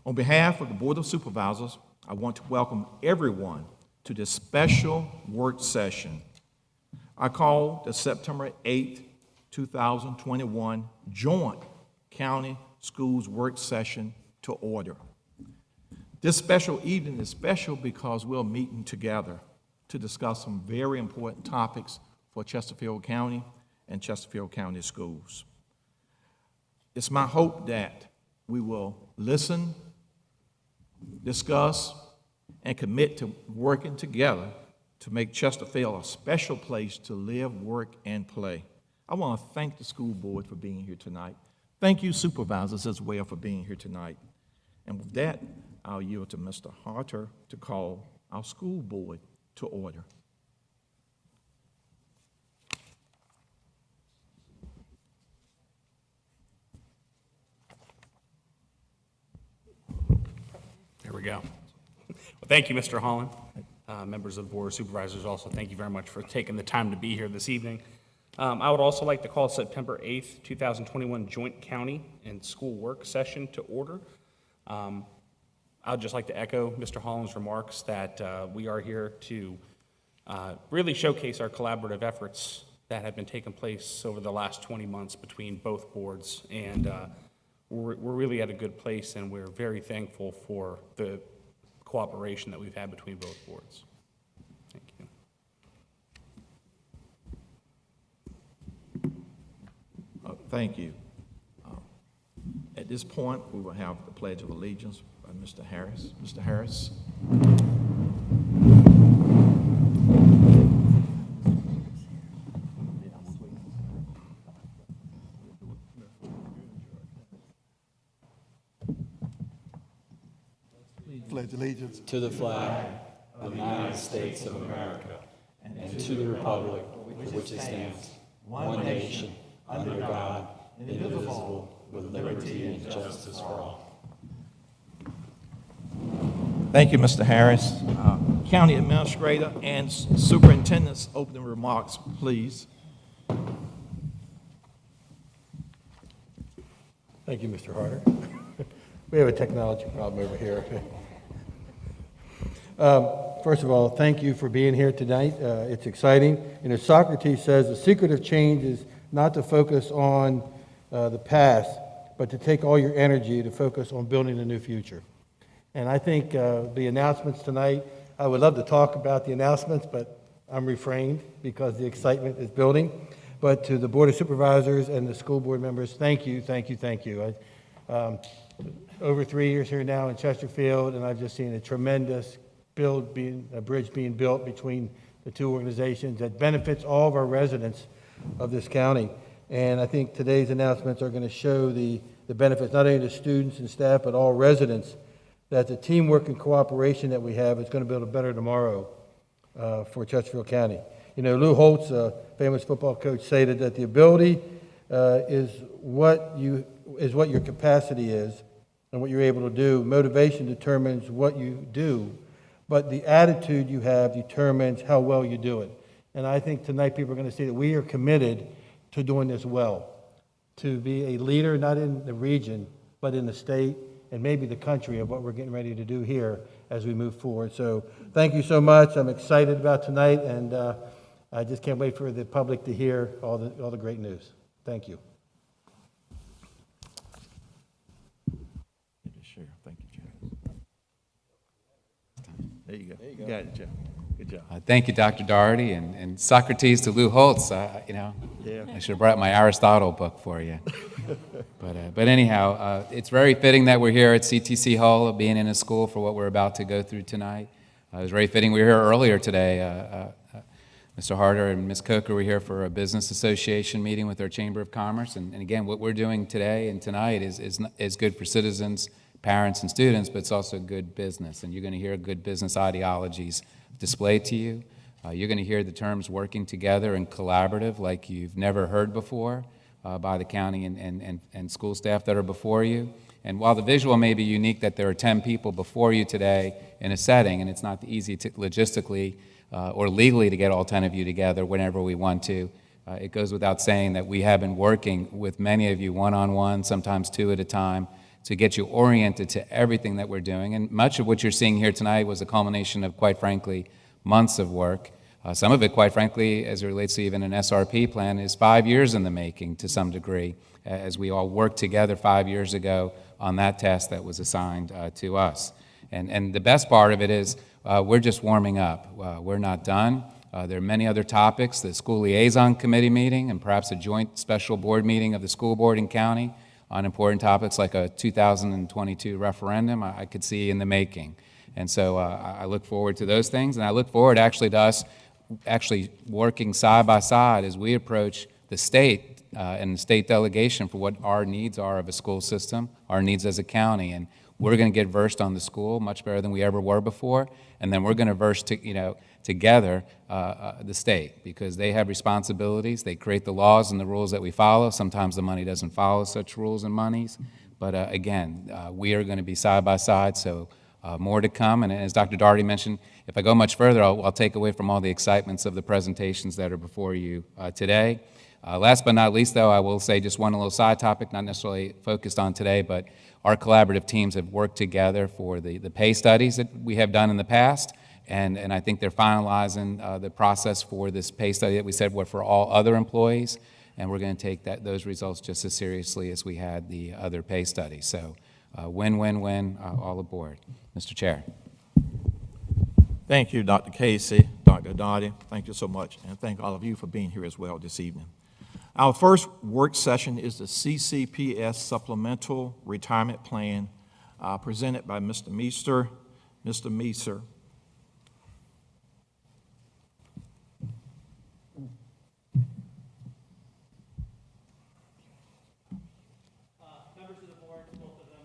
On behalf of the Board of Supervisors, I want to welcome everyone to this special work session. I call the September 8th, 2021 Joint County Schools Work Session to order. This special evening is special because we're meeting together to discuss some very important topics for Chesterfield County and Chesterfield County schools. It's my hope that we will listen, discuss, and commit to working together to make Chesterfield a special place to live, work, and play. I want to thank the school board for being here tonight. Thank you, supervisors, as well, for being here tonight. And with that, I'll yield to Mr. Harter to call our school board to order. There we go. Well, thank you, Mr. Holland. Members of the Board of Supervisors, also thank you very much for taking the time to be here this evening. I would also like to call September 8th, 2021 Joint County and School Work Session to order. I would just like to echo Mr. Holland's remarks that we are here to really showcase our collaborative efforts that have been taking place over the last 20 months between both boards, and we're really at a good place, and we're very thankful for the cooperation that we've had between both boards. Thank you. Thank you. At this point, we will have the Pledge of Allegiance by Mr. Harris. Mr. Harris. Pledge allegiance to the flag of the United States of America and to the republic for which it stands, one nation, under God, indivisible, with liberty and justice for all. Thank you, Mr. Harris. County Administrator and Superintendent's opening remarks, please. Thank you, Mr. Harder. We have a technology problem over here. First of all, thank you for being here tonight. It's exciting. And as Socrates says, the secret of change is not to focus on the past, but to take all your energy to focus on building a new future. And I think the announcements tonight, I would love to talk about the announcements, but I'm refrained because the excitement is building. But to the Board of Supervisors and the school board members, thank you, thank you, thank you. Over 3 years here now in Chesterfield, and I've just seen a tremendous bridge being built between the two organizations that benefits all of our residents of this county. And I think today's announcements are going to show the benefits not only to students and staff, but all residents, that the teamwork and cooperation that we have is going to build a better tomorrow for Chesterfield County. You know, Lou Holtz, a famous football coach, stated that the ability is what your capacity is and what you're able to do. Motivation determines what you do, but the attitude you have determines how well you do it. And I think tonight people are going to see that we are committed to doing this well, to be a leader not in the region, but in the state and maybe the country of what we're getting ready to do here as we move forward. So thank you so much. I'm excited about tonight, and I just can't wait for the public to hear all the great news. Thank you. Thank you, Jeff. There you go. You got it, Jeff. Good job. Thank you, Dr. Doherty, and Socrates to Lou Holtz. I should have brought my Aristotle book for you. But anyhow, it's very fitting that we're here at CTC Hall, being in a school for what we're about to go through tonight. It was very fitting. We were here earlier today. Mr. Harder and Ms. Coker were here for a business association meeting with our Chamber of Commerce. And again, what we're doing today and tonight is good for citizens, parents, and students, but it's also good business. And you're going to hear good business ideologies displayed to you. You're going to hear the terms working together and collaborative like you've never heard before by the county and school staff that are before you. And while the visual may be unique that there are 10 people before you today in a setting, and it's not easy to logistically or legally to get all 10 of you together whenever we want to, it goes without saying that we have been working with many of you one-on-one, sometimes two at a time, to get you oriented to everything that we're doing. And much of what you're seeing here tonight was a culmination of, quite frankly, months of work. Some of it, quite frankly, as it relates to even an SRP plan, is 5 years in the making to some degree, as we all worked together 5 years ago on that task that was assigned to us. And the best part of it is we're just warming up. We're not done. There are many other topics, the school liaison committee meeting and perhaps a joint special board meeting of the school board and county on important topics like a 2022 referendum I could see in the making. And so I look forward to those things, and I look forward actually to us actually working side by side as we approach the state and the state delegation for what our needs are of a school system, our needs as a county. And we're going to get versed on the school much better than we ever were before, and then we're going to verse together the state, because they have responsibilities. They create the laws and the rules that we follow. Sometimes the money doesn't follow such rules and monies, but again, we are going to be side by side, so more to come. And as Dr. Daugherty mentioned, if I go much further, I'll take away from all the excitements of the presentations that are before you today. Last but not least, though, I will say just one little side topic, not necessarily focused on today, but our collaborative teams have worked together for the pay studies that we have done in the past, and I think they're finalizing the process for this pay study that we said were for all other employees, and we're going to take those results just as seriously as we had the other pay studies. So win-win-win, all aboard. Mr. Chair. Thank you, Dr. Casey, Dr. Daugherty. Thank you so much, and thank all of you for being here as well this evening. Our first work session is the CCPS Supplemental Retirement Plan presented by Mr. Meester. Mr. Meester. Members of the board, both of them,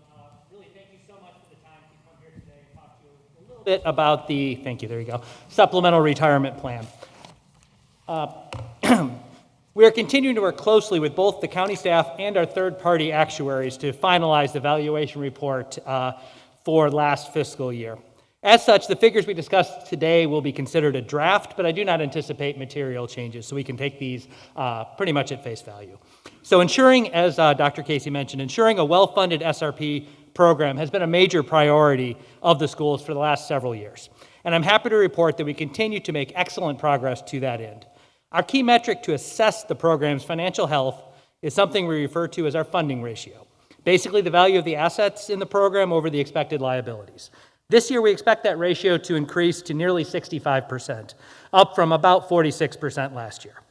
really thank you so much for the time to come here today and talk to you a little bit about the, thank you, there you go, Supplemental Retirement Plan. We are continuing to work closely with both the county staff and our third-party actuaries to finalize the valuation report for last fiscal year. As such, the figures we discussed today will be considered a draft, but I do not anticipate material changes, so we can take these pretty much at face value. So ensuring, as Dr. Casey mentioned, ensuring a well-funded SRP program has been a major priority of the schools for the last several years. And I'm happy to report that we continue to make excellent progress to that end. Our key metric to assess the program's financial health is something we refer to as our funding ratio, basically the value of the assets in the program over the expected liabilities. This year, we expect that ratio to increase to nearly 65%, up from about 46% last year.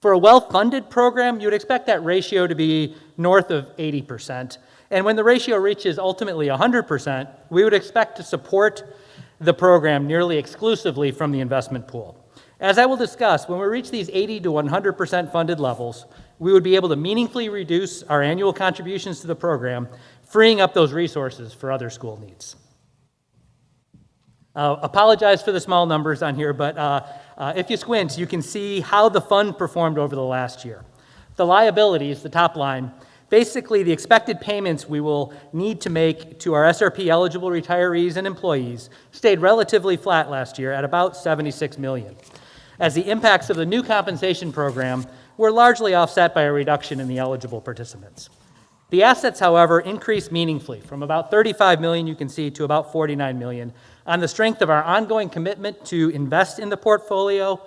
For a well-funded program, you would expect that ratio to be north of 80%. And when the ratio reaches ultimately 100%, we would expect to support the program nearly exclusively from the investment pool. As I will discuss, when we reach these 80 to 100% funded levels, we would be able to meaningfully reduce our annual contributions to the program, freeing up those resources for other school needs. Apologize for the small numbers on here, but if you squint, you can see how the fund performed over the last year. The liabilities, the top line, basically the expected payments we will need to make to our SRP-eligible retirees and employees stayed relatively flat last year at about $76 million, as the impacts of the new compensation program were largely offset by a reduction in the eligible participants. The assets, however, increased meaningfully from about $35 million, you can see, to about $49 million on the strength of our ongoing commitment to invest in the portfolio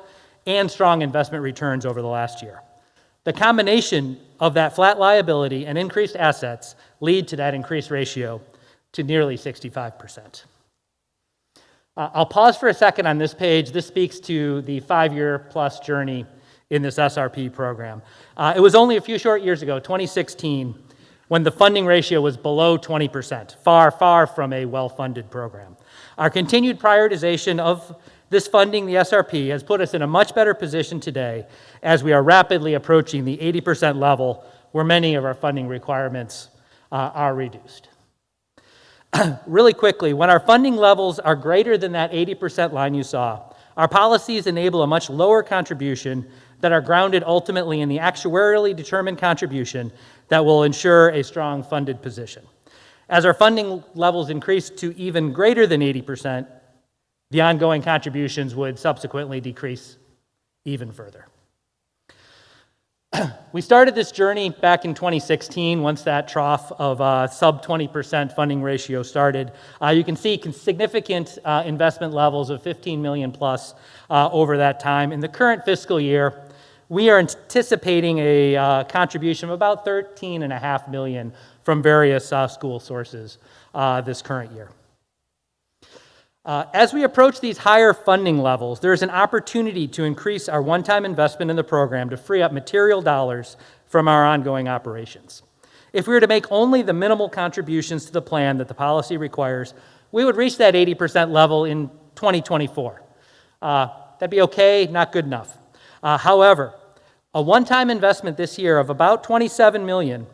and strong investment returns over the last year. The combination of that flat liability and increased assets lead to that increased ratio to nearly 65%. I'll pause for a second on this page. This speaks to the 5-year-plus journey in this SRP program. It was only a few short years ago, 2016, when the funding ratio was below 20%, far, far from a well-funded program. Our continued prioritization of this funding, the SRP, has put us in a much better position today as we are rapidly approaching the 80% level where many of our funding requirements are reduced. Really quickly, when our funding levels are greater than that 80% line you saw, our policies enable a much lower contribution that are grounded ultimately in the actuarially determined contribution that will ensure a strong funded position. As our funding levels increase to even greater than 80%, the ongoing contributions would subsequently decrease even further. We started this journey back in 2016, once that trough of sub 20% funding ratio started. You can see significant investment levels of 15 million plus over that time. In the current fiscal year, we are anticipating a contribution of about 13.5 million from various school sources this current year. As we approach these higher funding levels, there is an opportunity to increase our one-time investment in the program to free up material dollars from our ongoing operations. If we were to make only the minimal contributions to the plan that the policy requires, we would reach that 80% level in 2024. That'd be okay, not good enough. However, a one-time investment this year of about 27 million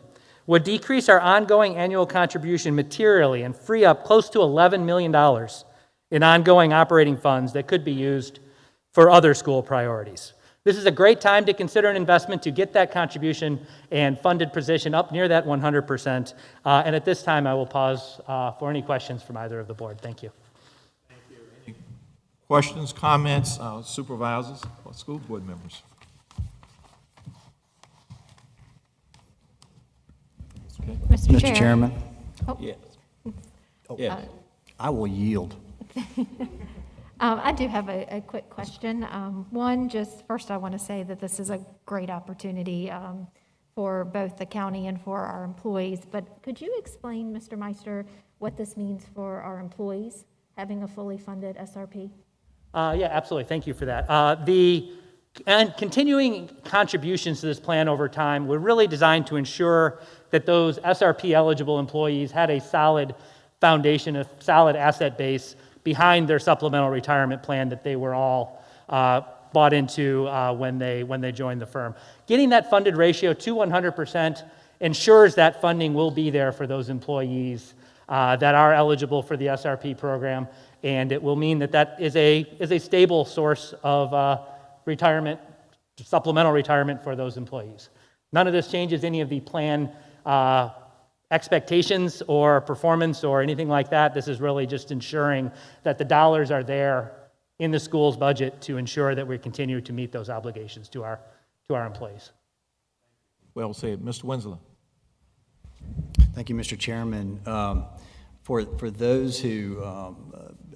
would decrease our ongoing annual contribution materially and free up close to $11 million in ongoing operating funds that could be used for other school priorities. This is a great time to consider an investment to get that contribution and funded position up near that 100%. And at this time, I will pause for any questions from either of the board. Thank you. Questions, comments, supervisors, or school board members? Mr. Chairman? Yes. I will yield. I do have a quick question. One, just first I want to say that this is a great opportunity for both the county and for our employees. But could you explain, Mr. Meister, what this means for our employees, having a fully funded SRP? Yeah, absolutely. Thank you for that. And continuing contributions to this plan over time were really designed to ensure that those SRP-eligible employees had a solid foundation, a solid asset base behind their supplemental retirement plan that they were all bought into when they joined the firm. Getting that funded ratio to 100% ensures that funding will be there for those employees that are eligible for the SRP program, and it will mean that is a stable source of retirement, supplemental retirement for those employees. None of this changes any of the plan expectations or performance or anything like that. This is really just ensuring that the dollars are there in the school's budget to ensure that we continue to meet those obligations to our employees. Well said. Mr. Winslow. Thank you, Mr. Chairman. For those who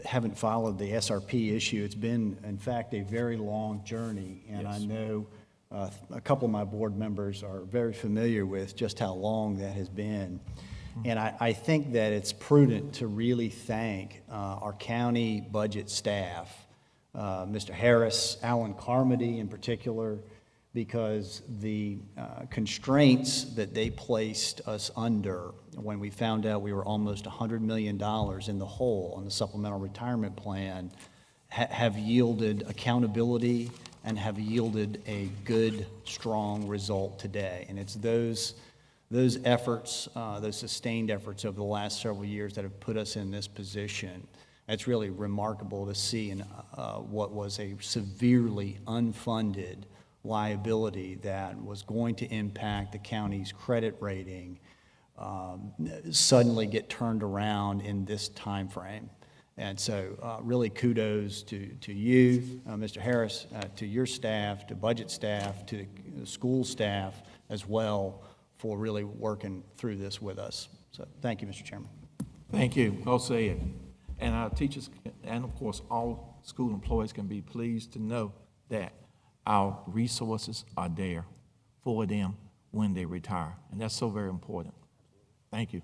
haven't followed the SRP issue, it's been, in fact, a very long journey, and yes. I know a couple of my board members are very familiar with just how long that has been. And I think that it's prudent to really thank our county budget staff, Mr. Harris, Alan Carmody in particular, because the constraints that they placed us under when we found out we were almost $100 million in the hole on the supplemental retirement plan have yielded accountability and have yielded a good, strong result today. And it's those efforts, those sustained efforts over the last several years that have put us in this position. It's really remarkable to see in what was a severely unfunded liability that was going to impact the county's credit rating suddenly get turned around in this time frame. And so really kudos to you, Mr. Harris, to your staff, to budget staff, to the school staff as well for really working through this with us. So thank you, Mr. Chairman. Thank you. Well said. And our teachers and, of course, all school employees can be pleased to know that our resources are there for them when they retire. And that's so very important. Thank you.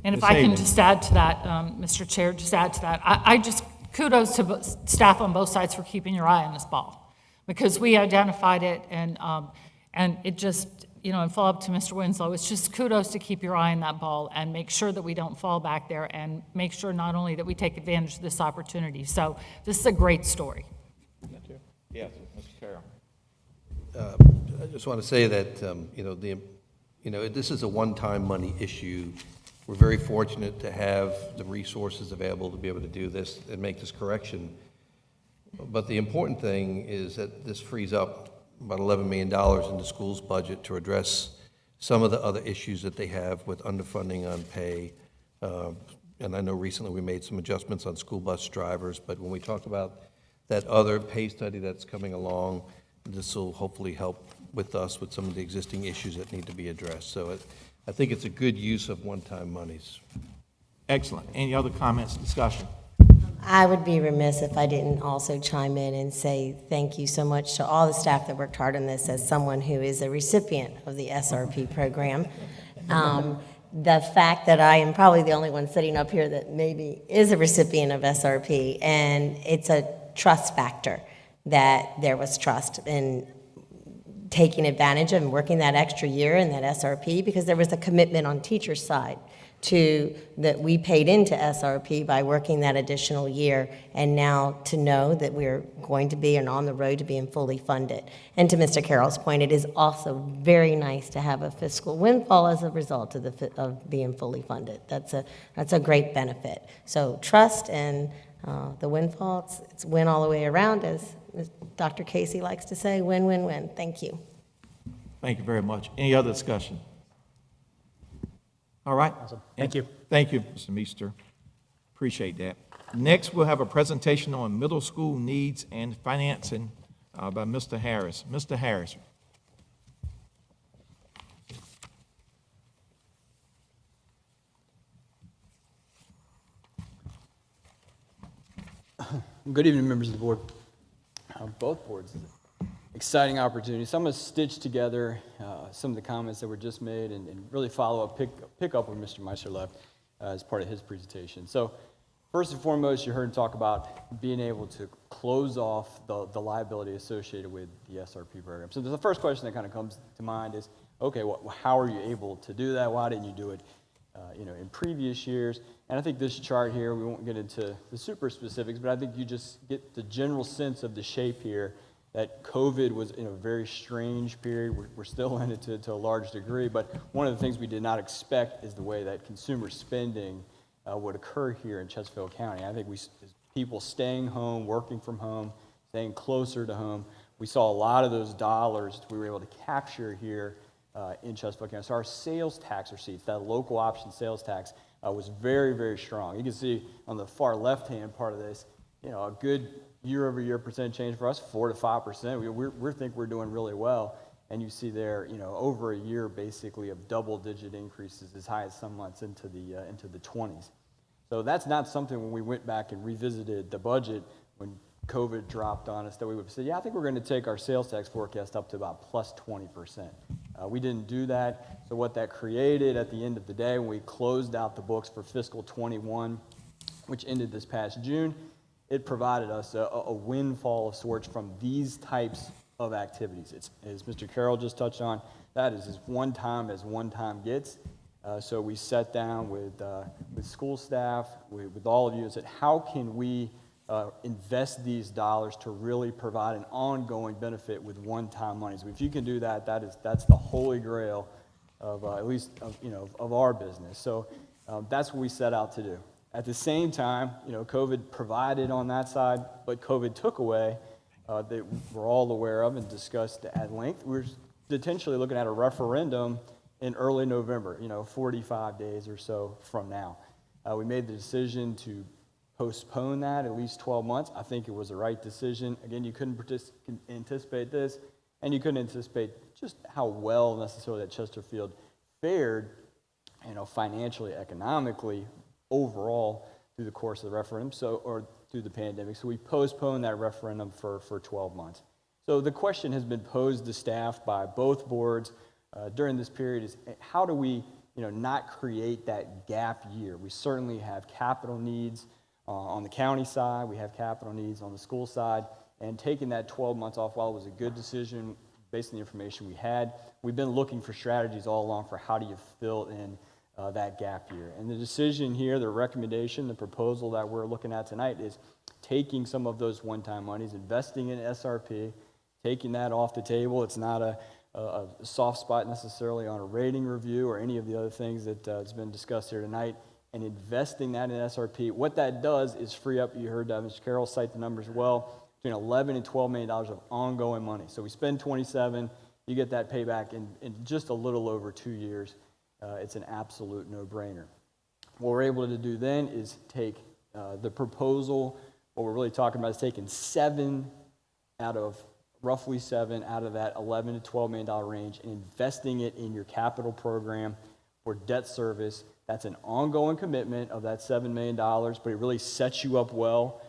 And if I can just add to that, Mr. Chair, just add to that, I just kudos to staff on both sides for keeping your eye on this ball, because we identified it and it just, and follow up to Mr. Winslow, it's just kudos to keep your eye on that ball and make sure that we don't fall back there and make sure not only that we take advantage of this opportunity. So this is a great story. Yes, Mr. Carroll. I just want to say that, this is a one-time money issue. We're very fortunate to have the resources available to be able to do this and make this correction. But the important thing is that this frees up about $11 million in the school's budget to address some of the other issues that they have with underfunding on pay. And I know recently we made some adjustments on school bus drivers, but when we talk about that other pay study that's coming along, this will hopefully help with us with some of the existing issues that need to be addressed. So I think it's a good use of one-time monies. Excellent. Any other comments, discussion? I would be remiss if I didn't also chime in and say thank you so much to all the staff that worked hard on this as someone who is a recipient of the SRP program. The fact that I am probably the only one sitting up here that maybe is a recipient of SRP, and it's a trust factor that there was trust in taking advantage of and working that extra year in that SRP, because there was a commitment on teachers' side to that we paid into SRP by working that additional year, and now to know that we're going to be and on the road to being fully funded. And to Mr. Carroll's point, it is also very nice to have a fiscal windfall as a result of being fully funded. That's a great benefit. So trust and the windfall, it's win all the way around, as Dr. Casey likes to say, win, win, win. Thank you. Thank you very much. Any other discussion? All right. Thank you. Thank you, Mr. Meester. Appreciate that. Next, we'll have a presentation on middle school needs and financing by Mr. Harris. Mr. Harris. Good evening, members of the board. Both boards. Exciting opportunity. So I'm going to stitch together some of the comments that were just made and really follow up, pick up where Mr. Meister left as part of his presentation. So first and foremost, you heard him talk about being able to close off the liability associated with the SRP program. So the first question that kind of comes to mind is, okay, well, how are you able to do that? Why didn't you do it in previous years? And I think this chart here, we won't get into the super specifics, but I think you just get the general sense of the shape here that COVID was in a very strange period. We're still in it to a large degree, but one of the things we did not expect is the way that consumer spending would occur here in Chesterfield County. I think people staying home, working from home, staying closer to home, we saw a lot of those dollars we were able to capture here in Chesterfield County. So our sales tax receipts, that local option sales tax, was very, very strong. You can see on the far left-hand part of this, a good year-over-year percent change for us, 4 to 5%. We think we're doing really well. And you see there, over a year basically of double-digit increases as high as some months into the 20s. So that's not something when we went back and revisited the budget when COVID dropped on us that we would say, yeah, I think we're going to take our sales tax forecast up to about plus 20%. We didn't do that. So what that created at the end of the day when we closed out the books for fiscal 21, which ended this past June, it provided us a windfall of sorts from these types of activities. It's, as Mr. Carroll just touched on, that is as one time gets. So we sat down with school staff, with all of you, and said, how can we invest these dollars to really provide an ongoing benefit with one-time money? So if you can do that, that's the holy grail of at least of our business. So that's what we set out to do. At the same time, COVID provided on that side, but COVID took away that we're all aware of and discussed at length. We're potentially looking at a referendum in early November, 45 days or so from now. We made the decision to postpone that at least 12 months. I think it was the right decision. Again, you couldn't anticipate this, and you couldn't anticipate just how well necessarily that Chesterfield fared, financially, economically, overall through the course of the referendum, or through the pandemic. So we postponed that referendum for 12 months. So the question has been posed to staff by both boards during this period is, how do we not create that gap year? We certainly have capital needs on the county side, we have capital needs on the school side, and taking that 12 months off, while it was a good decision based on the information we had, we've been looking for strategies all along for how do you fill in that gap year. And the decision here, the recommendation, the proposal that we're looking at tonight is taking some of those one-time monies, investing in SRP, taking that off the table. It's not a soft spot necessarily on a rating review or any of the other things that has been discussed here tonight, and investing that in SRP. What that does is free up, you heard Mr. Carroll cite the numbers well, between $11 and $12 million of ongoing money. So we spend 27, you get that payback in just a little over 2 years. It's an absolute no-brainer. What we're able to do then is take the proposal, what we're really talking about is taking 7 out of roughly 7 out of that $11 to $12 million range and investing it in your capital program for debt service. That's an ongoing commitment of that $7 million, but it really sets you up well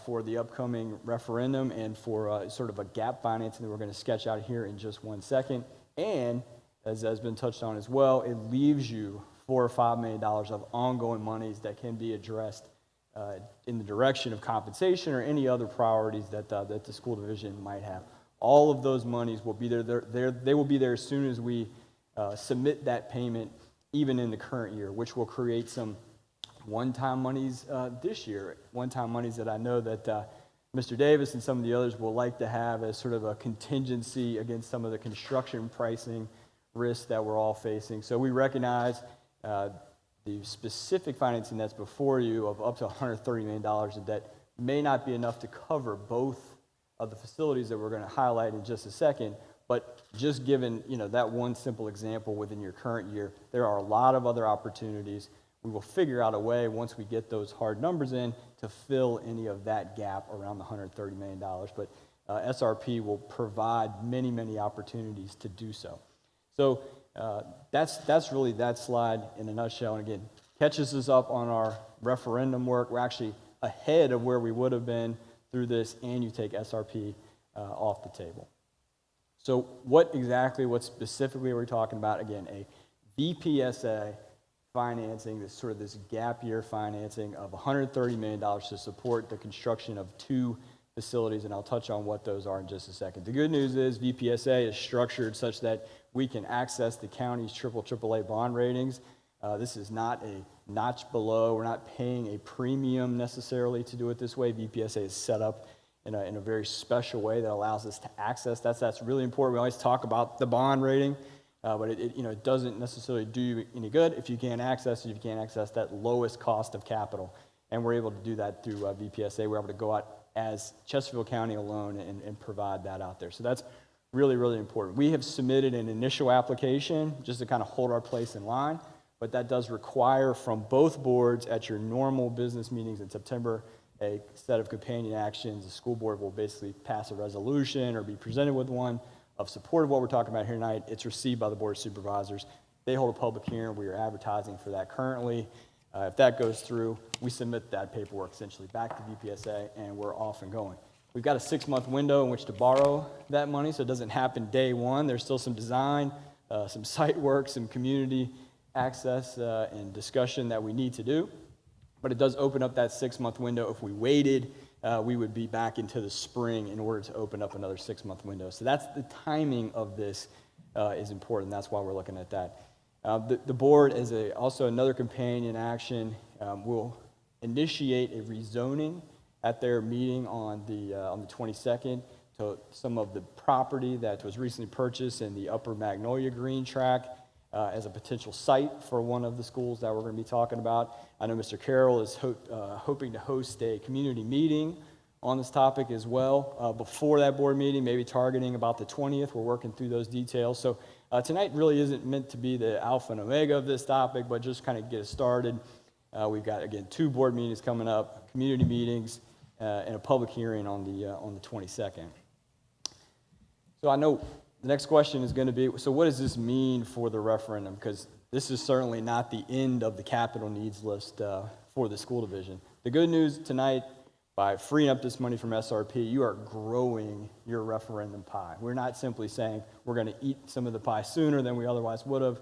for the upcoming referendum and for sort of a gap financing that we're going to sketch out here in just 1 second. And as has been touched on as well, it leaves you $4 or $5 million of ongoing monies that can be addressed in the direction of compensation or any other priorities that the school division might have. All of those monies will be there. They will be there as soon as we submit that payment, even in the current year, which will create some one-time monies this year. One-time monies that I know that Mr. Davis and some of the others will like to have as sort of a contingency against some of the construction pricing risks that we're all facing. So we recognize the specific financing that's before you of up to $130 million of debt may not be enough to cover both of the facilities that we're going to highlight in just a second, but just given that one simple example within your current year, there are a lot of other opportunities. We will figure out a way once we get those hard numbers in to fill any of that gap around the $130 million, but SRP will provide many, many opportunities to do so. So that's really that slide in a nutshell. And again, catches us up on our referendum work. We're actually ahead of where we would have been through this, and you take SRP off the table. So what specifically are we talking about? Again, a Bpsa financing, this gap year financing of $130 million to support the construction of 2 facilities, and I'll touch on what those are in just a second. The good news is Bpsa is structured such that we can access the county's AAA bond ratings. This is not a notch below. We're not paying a premium necessarily to do it this way. Bpsa is set up in a very special way that allows us to access. That's really important. We always talk about the bond rating, but it doesn't necessarily do you any good if you can't access it, if you can't access that lowest cost of capital. And we're able to do that through Bpsa. We're able to go out as Chesterfield County alone and provide that out there. So that's really, really important. We have submitted an initial application just to kind of hold our place in line, but that does require from both boards at your normal business meetings in September a set of companion actions. The school board will basically pass a resolution or be presented with one of support of what we're talking about here tonight. It's received by the Board of Supervisors. They hold a public hearing. We are advertising for that currently. If that goes through, we submit that paperwork essentially back to Bpsa, and we're off and going. We've got a 6-month window in which to borrow that money, so it doesn't happen day one. There's still some design, some site work, some community access and discussion that we need to do. But it does open up that 6-month window. If we waited, we would be back into the spring in order to open up another 6-month window. So that's the timing of this is important. That's why we're looking at that. The board, as also another companion action, will initiate a rezoning at their meeting on the 22nd to some of the property that was recently purchased in the Upper Magnolia Green Track as a potential site for one of the schools that we're going to be talking about. I know Mr. Carroll is hoping to host a community meeting on this topic as well before that board meeting, maybe targeting about the 20th. We're working through those details. So tonight really isn't meant to be the alpha and omega of this topic, but just kind of get us started. We've got, again, 2 board meetings coming up, community meetings, and a public hearing on the 22nd. So I know the next question is going to be, so what does this mean for the referendum? Because this is certainly not the end of the capital needs list for the school division. The good news tonight, by freeing up this money from SRP, you are growing your referendum pie. We're not simply saying we're going to eat some of the pie sooner than we otherwise would have.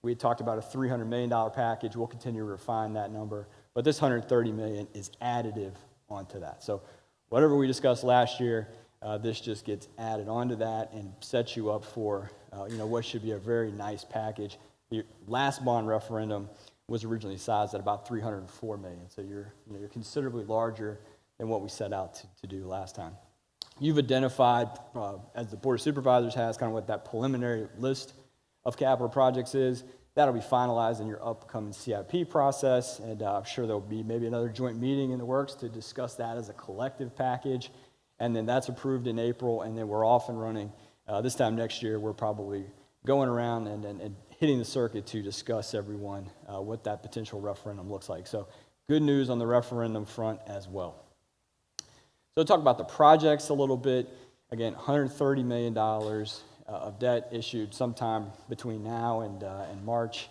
We had talked about a $300 million package. We'll continue to refine that number. But this $130 million is additive onto that. So whatever we discussed last year, this just gets added onto that and sets you up for what should be a very nice package. The last bond referendum was originally sized at about $304 million. So you're considerably larger than what we set out to do last time. You've identified, as the Board of Supervisors has, kind of what that preliminary list of capital projects is. That'll be finalized in your upcoming CIP process, and I'm sure there'll be maybe another joint meeting in the works to discuss that as a collective package, and then that's approved in April, and then we're off and running. This time next year, we're probably going around and hitting the circuit to discuss everyone what that potential referendum looks like. So good news on the referendum front as well. So talk about the projects a little bit. Again, $130 million of debt issued sometime between now and March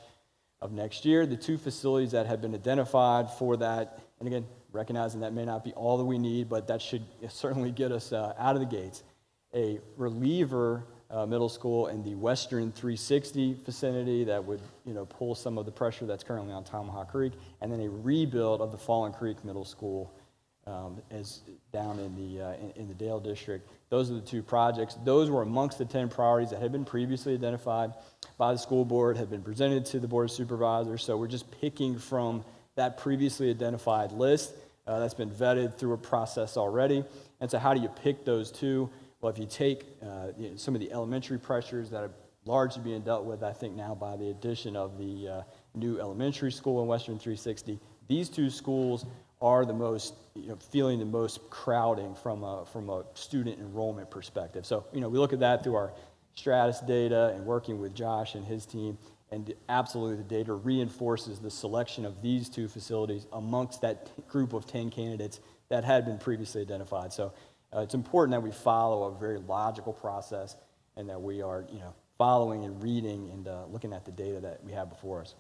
of next year. The 2 facilities that have been identified for that, and again, recognizing that may not be all that we need, but that should certainly get us out of the gates. A reliever middle school in the Western 360 vicinity that would, pull some of the pressure that's currently on Tomahawk Creek, and then a rebuild of the Fallen Creek Middle School as down in the Dale District. Those are the 2 projects. Those were amongst the 10 priorities that had been previously identified by the school board, had been presented to the Board of Supervisors. So we're just picking from that previously identified list that's been vetted through a process already. And so how do you pick those 2? Well, if you take some of the elementary pressures that are largely being dealt with, I think now by the addition of the new elementary school in Western 360, these 2 schools are the most, feeling the most crowding from a student enrollment perspective. So, we look at that through our Stratus data and working with Josh and his team, and absolutely the data reinforces the selection of these 2 facilities amongst that group of 10 candidates that had been previously identified. So it's important that we follow a very logical process and that we are, following and reading and looking at the data that we have before us.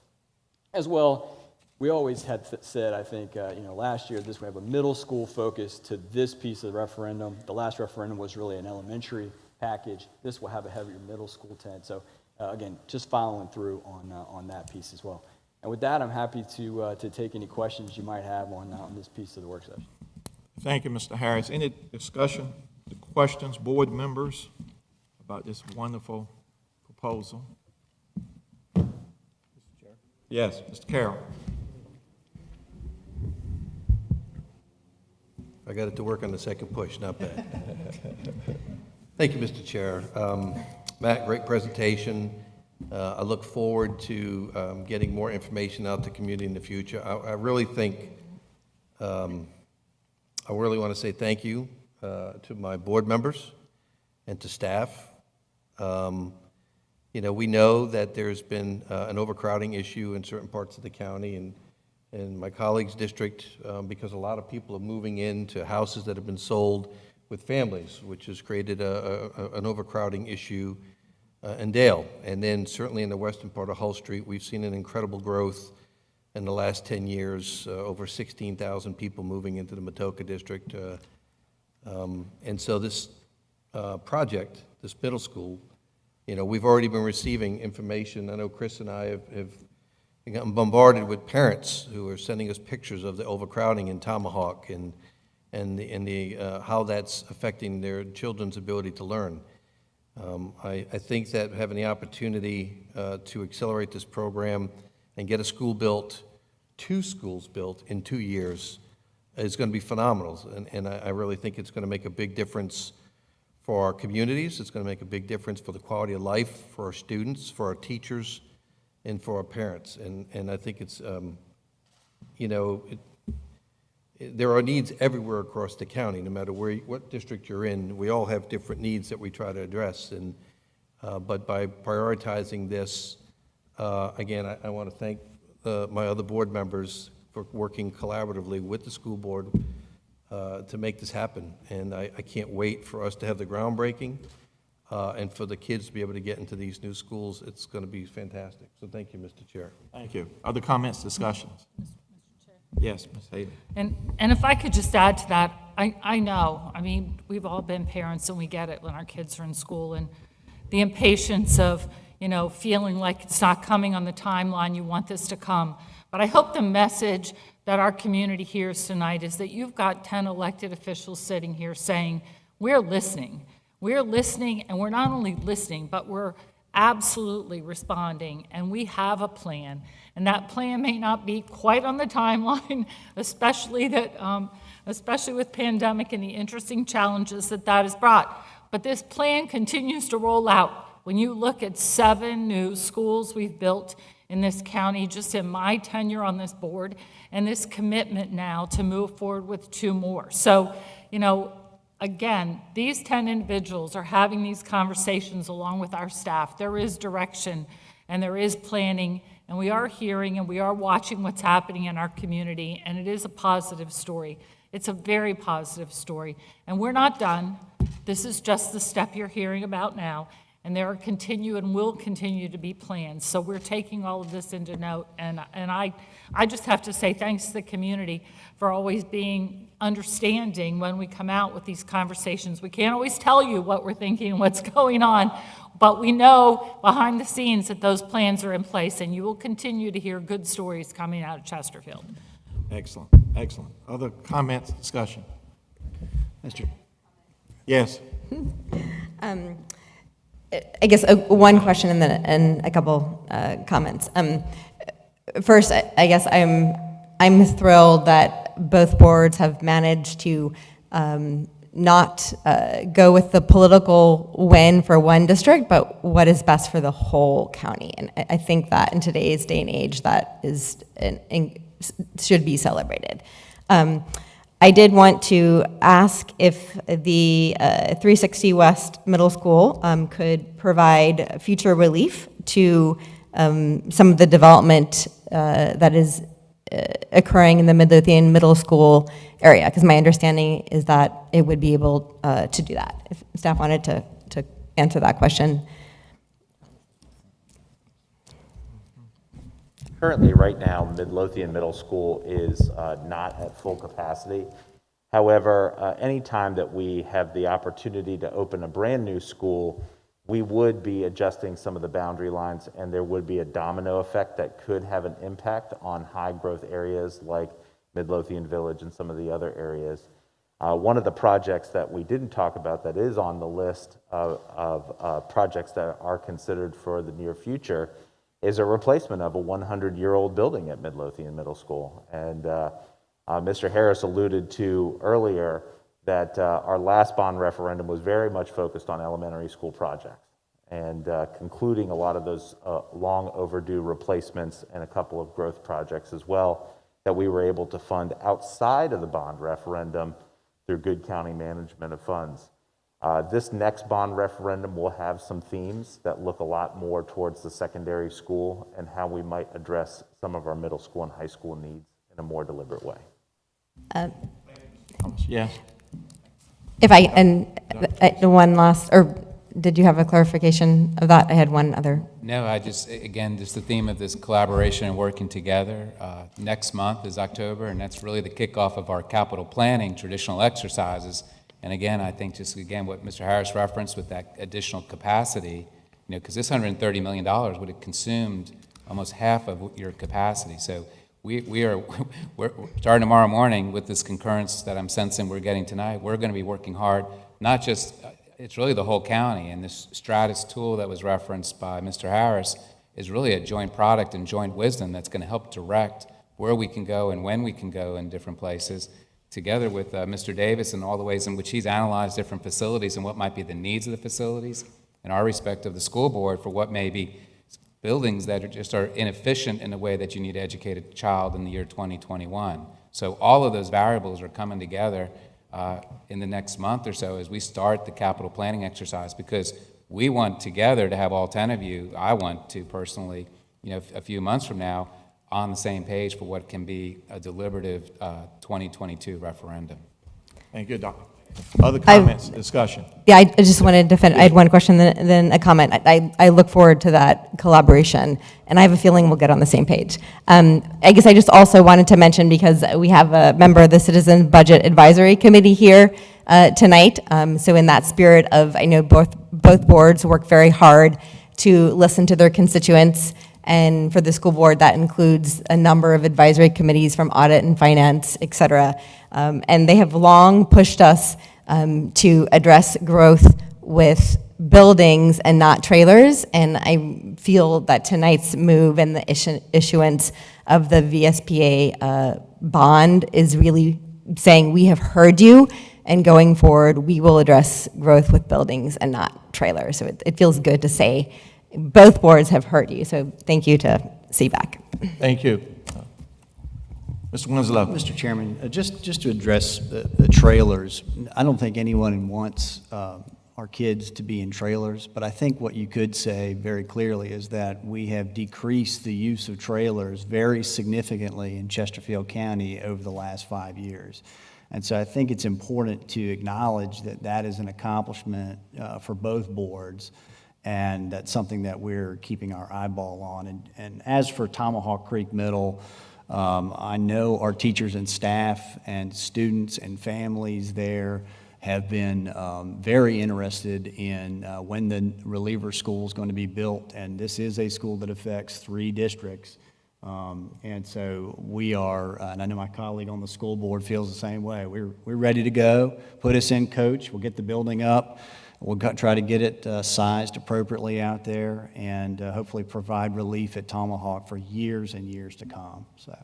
As well, we always had said, I think, last year, we have a middle school focus to this piece of the referendum. The last referendum was really an elementary package. This will have a heavier middle school tent. So, again, just following through on that piece as well. And with that, I'm happy to take any questions you might have on this piece of the work session. Thank you, Mr. Harris. Any discussion, questions, board members about this wonderful proposal? Mr. Chair? Yes, Mr. Carroll. I got it to work on the second push, not bad. Thank you, Mr. Chair. Matt, great presentation. I look forward to getting more information out to the community in the future. I really think, I really want to say thank you to my board members and to staff. We know that there's been an overcrowding issue in certain parts of the county and my colleague's district because a lot of people are moving into houses that have been sold with families, which has created an overcrowding issue in Dale. And then certainly in the western part of Hull Street, we've seen an incredible growth in the last 10 years, over 16,000 people moving into the Matoka district. And so this project, this middle school, we've already been receiving information. I know Chris and I have gotten bombarded with parents who are sending us pictures of the overcrowding in Tomahawk and how that's affecting their children's ability to learn. I think that having the opportunity to accelerate this program and get a school built, 2 schools built in 2 years is going to be phenomenal. And I really think it's going to make a big difference for our communities. It's going to make a big difference for the quality of life for our students, for our teachers, and for our parents. And I think it's, there are needs everywhere across the county, no matter what district you're in. We all have different needs that we try to address. But by prioritizing this, again, I want to thank my other board members for working collaboratively with the school board to make this happen. And I can't wait for us to have the groundbreaking and for the kids to be able to get into these new schools. It's going to be fantastic. So thank you, Mr. Chair. Thank you. Other comments, discussions? Yes, Ms. Hayden. And if I could just add to that, I know, we've all been parents and we get it when our kids are in school, and the impatience of, feeling like it's not coming on the timeline you want this to come. But I hope the message that our community hears tonight is that you've got 10 elected officials sitting here saying, we're listening. We're listening, and we're not only listening, but we're absolutely responding, and we have a plan. And that plan may not be quite on the timeline, especially with pandemic and the interesting challenges that has brought. But this plan continues to roll out. When you look at 7 new schools we've built in this county just in my tenure on this board, and this commitment now to move forward with 2 more. So, again, these 10 individuals are having these conversations along with our staff. There is direction and there is planning, and we are hearing and we are watching what's happening in our community, and it is a positive story. It's a very positive story. And we're not done. This is just the step you're hearing about now. And there are continue and will continue to be plans. So we're taking all of this into note. And I just have to say thanks to the community for always being understanding when we come out with these conversations. We can't always tell you what we're thinking and what's going on, but we know behind the scenes that those plans are in place, and you will continue to hear good stories coming out of Chesterfield. Excellent, excellent. Other comments, discussion? Mr. Yes. I guess one question and then a couple comments. First, I guess I'm thrilled that both boards have managed to not go with the political win for one district, but what is best for the whole county. And I think that in today's day and age, that is should be celebrated. I did want to ask if the 360 West Middle School could provide future relief to some of the development that is occurring in the Midlothian Middle School area, because my understanding is that it would be able to do that. If staff wanted to answer that question. Currently, right now, Midlothian Middle School is not at full capacity. However, anytime that we have the opportunity to open a brand new school, we would be adjusting some of the boundary lines, and there would be a domino effect that could have an impact on high growth areas like Midlothian Village and some of the other areas. One of the projects that we didn't talk about that is on the list of projects that are considered for the near future is a replacement of a 100-year-old building at Midlothian Middle School. And Mr. Harris alluded to earlier that our last bond referendum was very much focused on elementary school projects and concluding a lot of those long overdue replacements and a couple of growth projects as well that we were able to fund outside of the bond referendum through good county management of funds. This next bond referendum will have some themes that look a lot more towards the secondary school and how we might address some of our middle school and high school needs in a more deliberate way. Yes. If I, and one last, or did you have a clarification of that? I had one other. No, I just, again, just the theme of this collaboration and working together. Next month is October, and that's really the kickoff of our capital planning traditional exercises. And again, I think just, again, what Mr. Harris referenced with that additional capacity, you know, because this $130 million would have consumed almost half of your capacity. So we're starting tomorrow morning with this concurrence that I'm sensing we're getting tonight. We're going to be working hard, not just, it's really the whole county. And this Stratus tool that was referenced by Mr. Harris is really a joint product and joint wisdom that's going to help direct where we can go and when we can go in different places, together with Mr. Davis and all the ways in which he's analyzed different facilities and what might be the needs of the facilities, and our respect of the school board for what may be buildings that are inefficient in the way that you need to educate a child in the year 2021. So all of those variables are coming together in the next month or so as we start the capital planning exercise, because we want together to have all 10 of you, I want to personally, you know, a few months from now, on the same page for what can be a deliberative 2022 referendum. Thank you, Doctor. Other comments, discussion? Yeah, I just wanted to I had one question, then a comment. I look forward to that collaboration, and I have a feeling we'll get on the same page. I guess I just also wanted to mention, because we have a member of the Citizen Budget Advisory Committee here tonight, so in that spirit of, I know both boards work very hard to listen to their constituents, and for the school board, that includes a number of advisory committees from audit and finance, et cetera. And they have long pushed us to address growth with buildings and not trailers. And I feel that tonight's move and the issuance of the VSPA bond is really saying we have heard you, and going forward, we will address growth with buildings and not trailers. So it feels good to say both boards have heard you. So thank you to CVAC. Thank you. Mr. Winslow. Mr. Chairman, just to address the trailers, I don't think anyone wants our kids to be in trailers, but I think what you could say very clearly is that we have decreased the use of trailers very significantly in Chesterfield County over the last 5 years. And so I think it's important to acknowledge that that is an accomplishment for both boards, and that's something that we're keeping our eyeball on. And as for Tomahawk Creek Middle, I know our teachers and staff and students and families there have been very interested in when the reliever school is going to be built, and this is a school that affects 3 districts. And so we are, and I know my colleague on the school board feels the same way. We're ready to go. Put us in, coach. We'll get the building up. We'll try to get it sized appropriately out there, and hopefully provide relief at Tomahawk for years and years to come. So,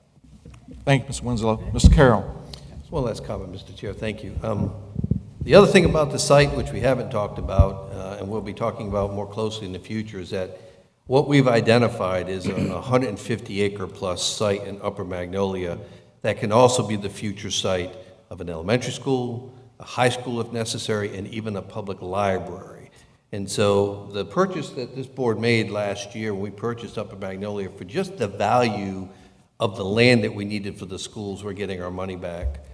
Thank you, Mr. Winslow. Mr. Carroll. Just one last comment, Mr. Chair. Thank you. The other thing about the site, which we haven't talked about, and we'll be talking about more closely in the future, is that what we've identified is a 150-acre plus site in Upper Magnolia that can also be the future site of an elementary school, a high school if necessary, and even a public library. And so the purchase that this board made last year, when we purchased Upper Magnolia, for just the value of the land that we needed for the schools, we're getting our money back.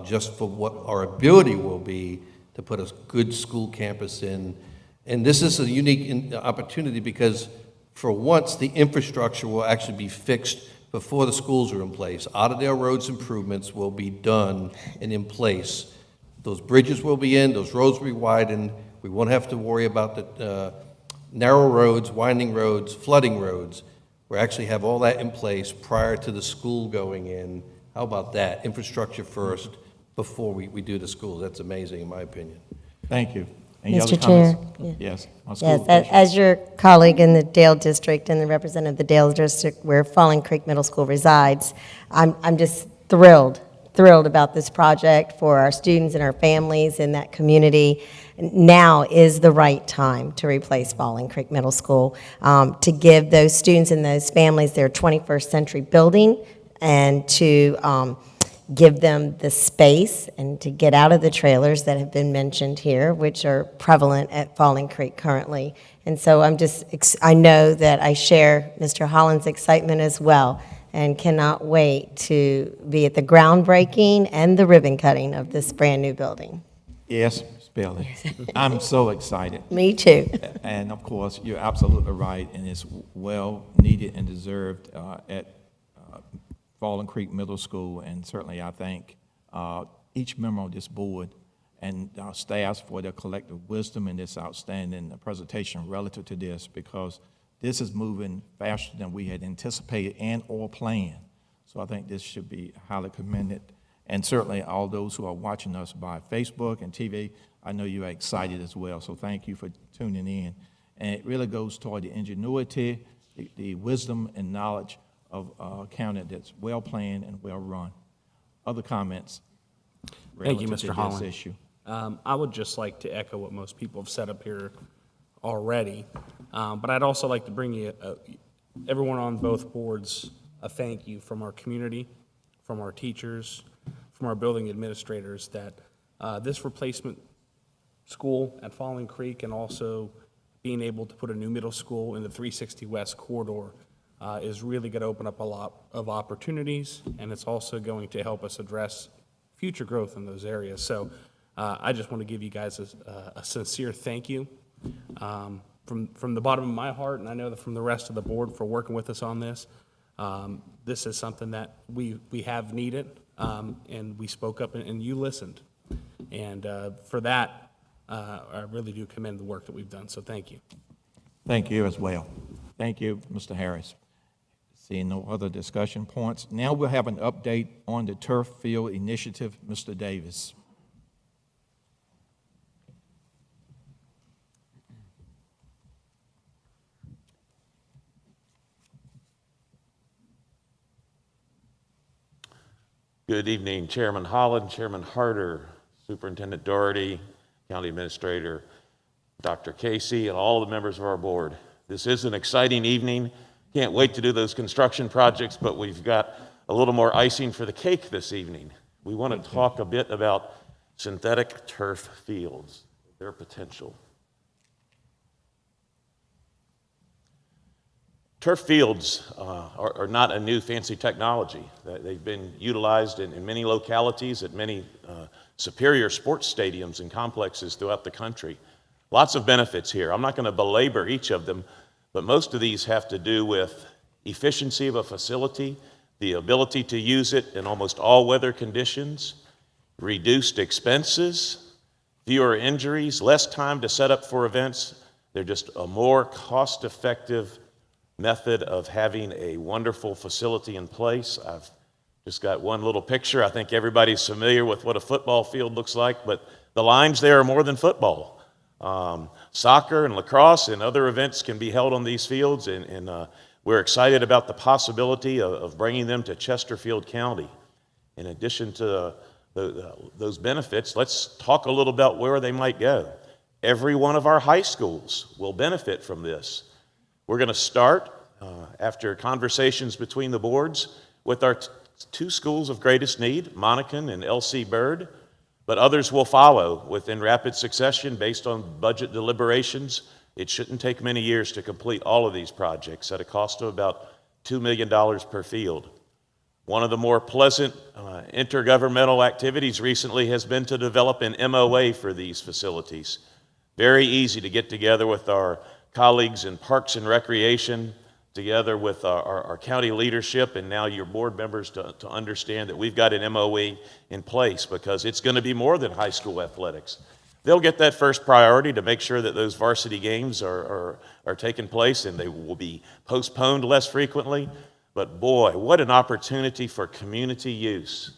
Just for what our ability will be to put a good school campus in. And this is a unique opportunity because for once the infrastructure will actually be fixed before the schools are in place. Otterdale Road's improvements will be done and in place. Those bridges will be in, those roads will be widened. We won't have to worry about the narrow roads, winding roads, flooding roads. We actually have all that in place prior to the school going in. How about that? Infrastructure first before we do the schools. That's amazing, in my opinion. Thank you. Any Mr. other Chair, comments? Yes. on Yes, school officials. as your colleague in the Dale District and the representative of the Dale District where Falling Creek Middle School resides, I'm just thrilled about this project for our students and our families in that community. Now is the right time to replace Falling Creek Middle School, to give those students and those families their 21st century building, and to give them the space and to get out of the trailers that have been mentioned here, which are prevalent at Falling Creek currently. And so I know that I share Mr. Holland's excitement as well, and cannot wait to be at the groundbreaking and the ribbon cutting of this brand-new building. Yes, Ms. Bailey. I'm so excited. Me too. And of course, you're absolutely right, and it's well needed and deserved at Falling Creek Middle School, and certainly I thank each member of this board and our staffs for their collective wisdom in this outstanding presentation relative to this, because this is moving faster than we had anticipated and or planned. So I think this should be highly commended. And certainly all those who are watching us by Facebook and TV, I know you're excited as well. So thank you for tuning in. And it really goes toward the ingenuity, the wisdom and knowledge of a county that's well planned and well run. Other comments? Thank you, relative to Mr. Holland. this issue? I would just like to echo what most people have said up here already, but I'd also like to bring you, everyone on both boards, a thank you from our community, from our teachers, from our building administrators, that this replacement school at Falling Creek and also being able to put a new middle school in the 360 West corridor is really going to open up a lot of opportunities, and it's also going to help us address future growth in those areas. So I just want to give you guys a sincere thank you from the bottom of my heart, and I know that from the rest of the board for working with us on this. This is something that we have needed, and we spoke up and you listened. And for that, I really do commend the work that we've done, so thank you. Thank you as well. Thank you, Mr. Harris. Seeing no other discussion points, now we'll have an update on the turf field initiative. Mr. Davis. Good evening, Chairman Holland, Chairman Harder, Superintendent Doherty, County Administrator Dr. Casey, and all the members of our board. This is an exciting evening. Can't wait to do those construction projects, but we've got a little more icing for the cake this evening. We want to talk a bit about synthetic turf fields, their potential. Turf fields are not a new fancy technology. They've been utilized in many localities at many superior sports stadiums and complexes throughout the country. Lots of benefits here. I'm not going to belabor each of them, but most of these have to do with efficiency of a facility, the ability to use it in almost all weather conditions, reduced expenses, fewer injuries, less time to set up for events. They're just a more cost-effective method of having a wonderful facility in place. I've just got one little picture. I think everybody's familiar with what a football field looks like, but the lines there are more than football. Soccer and lacrosse and other events can be held on these fields, and we're excited about the possibility of bringing them to Chesterfield County. In addition to those benefits, let's talk a little about where they might go. Every one of our high schools will benefit from this. We're going to start, after conversations between the boards, with our two schools of greatest need, Monacan and L.C. Byrd, but others will follow within rapid succession based on budget deliberations. It shouldn't take many years to complete all of these projects at a cost of about $2 million per field. One of the more pleasant intergovernmental activities recently has been to develop an MOA for these facilities. Very easy to get together with our colleagues in Parks and Recreation, together with our county leadership and now your board members to understand that we've got an MOE in place, because it's going to be more than high school athletics. They'll get that first priority to make sure that those varsity games are taking place, and they will be postponed less frequently. But boy, what an opportunity for community use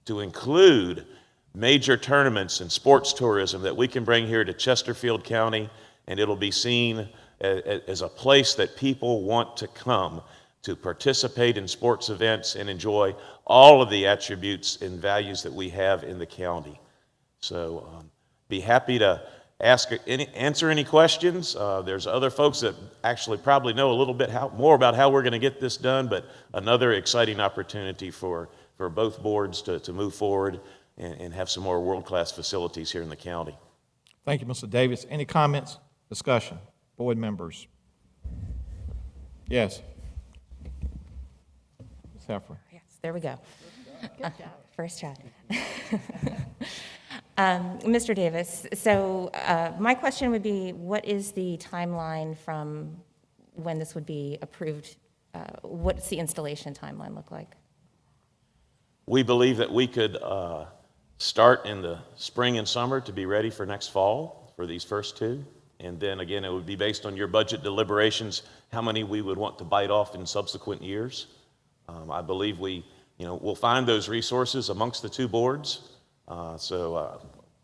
to include major tournaments and sports tourism that we can bring here to Chesterfield County, and it'll be seen as a place that people want to come to participate in sports events and enjoy all of the attributes and values that we have in the county. So be happy to answer any questions. There's other folks that actually probably know a little bit more about how we're going to get this done, but another exciting opportunity for both boards to move forward and have some more world-class facilities here in the county. Thank you, Mr. Davis. Any comments, discussion? Board members? Yes. Ms. Heffer. Yes, there we go. Good job. First try. Mr. Davis, so my question would be, what is the timeline from when this would be approved? What's the installation timeline look like? We believe that we could start in the spring and summer to be ready for next fall for these first two. And then again, it would be based on your budget deliberations, how many we would want to bite off in subsequent years. I believe we'll find those resources amongst the two boards. So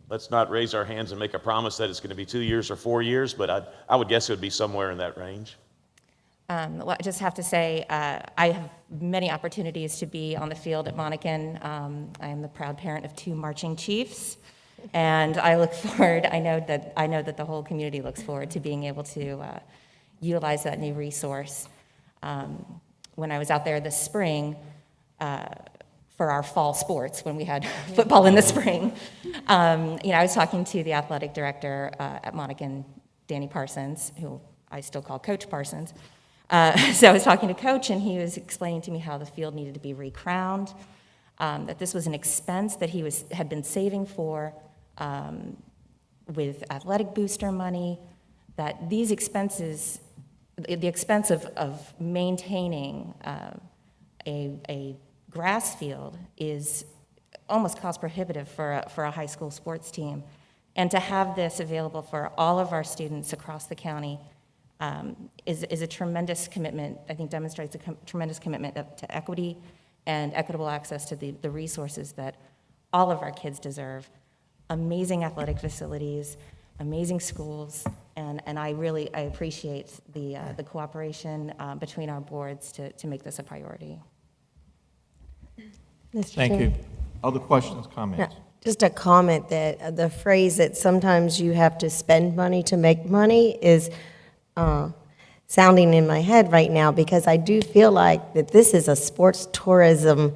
let's not raise our hands and make a promise that it's going to be 2 years or 4 years, but I would guess it would be somewhere in that range. Well, I just have to say, I have many opportunities to be on the field at Monacan. I am the proud parent of 2 marching chiefs, and I look forward, I know that the whole community looks forward to being able to utilize that new resource. When I was out there this spring, for our fall sports, when we had football in the spring, I was talking to the athletic director at Monacan, Danny Parsons, who I still call Coach Parsons. So I was talking to Coach, and he was explaining to me how the field needed to be recrowned, that this was an expense that he had been saving for with athletic booster money, that these expenses, the expense of maintaining a grass field is almost cost prohibitive for a high school sports team. And to have this available for all of our students across the county is a tremendous commitment, I think demonstrates a tremendous commitment to equity and equitable access to the resources that all of our kids deserve. Amazing athletic facilities, amazing schools, and I appreciate the cooperation between our boards to make this a priority. Thank you. Other questions, comments? No, just a comment that the phrase that sometimes you have to spend money to make money is sounding in my head right now, because I do feel like that this is a sports tourism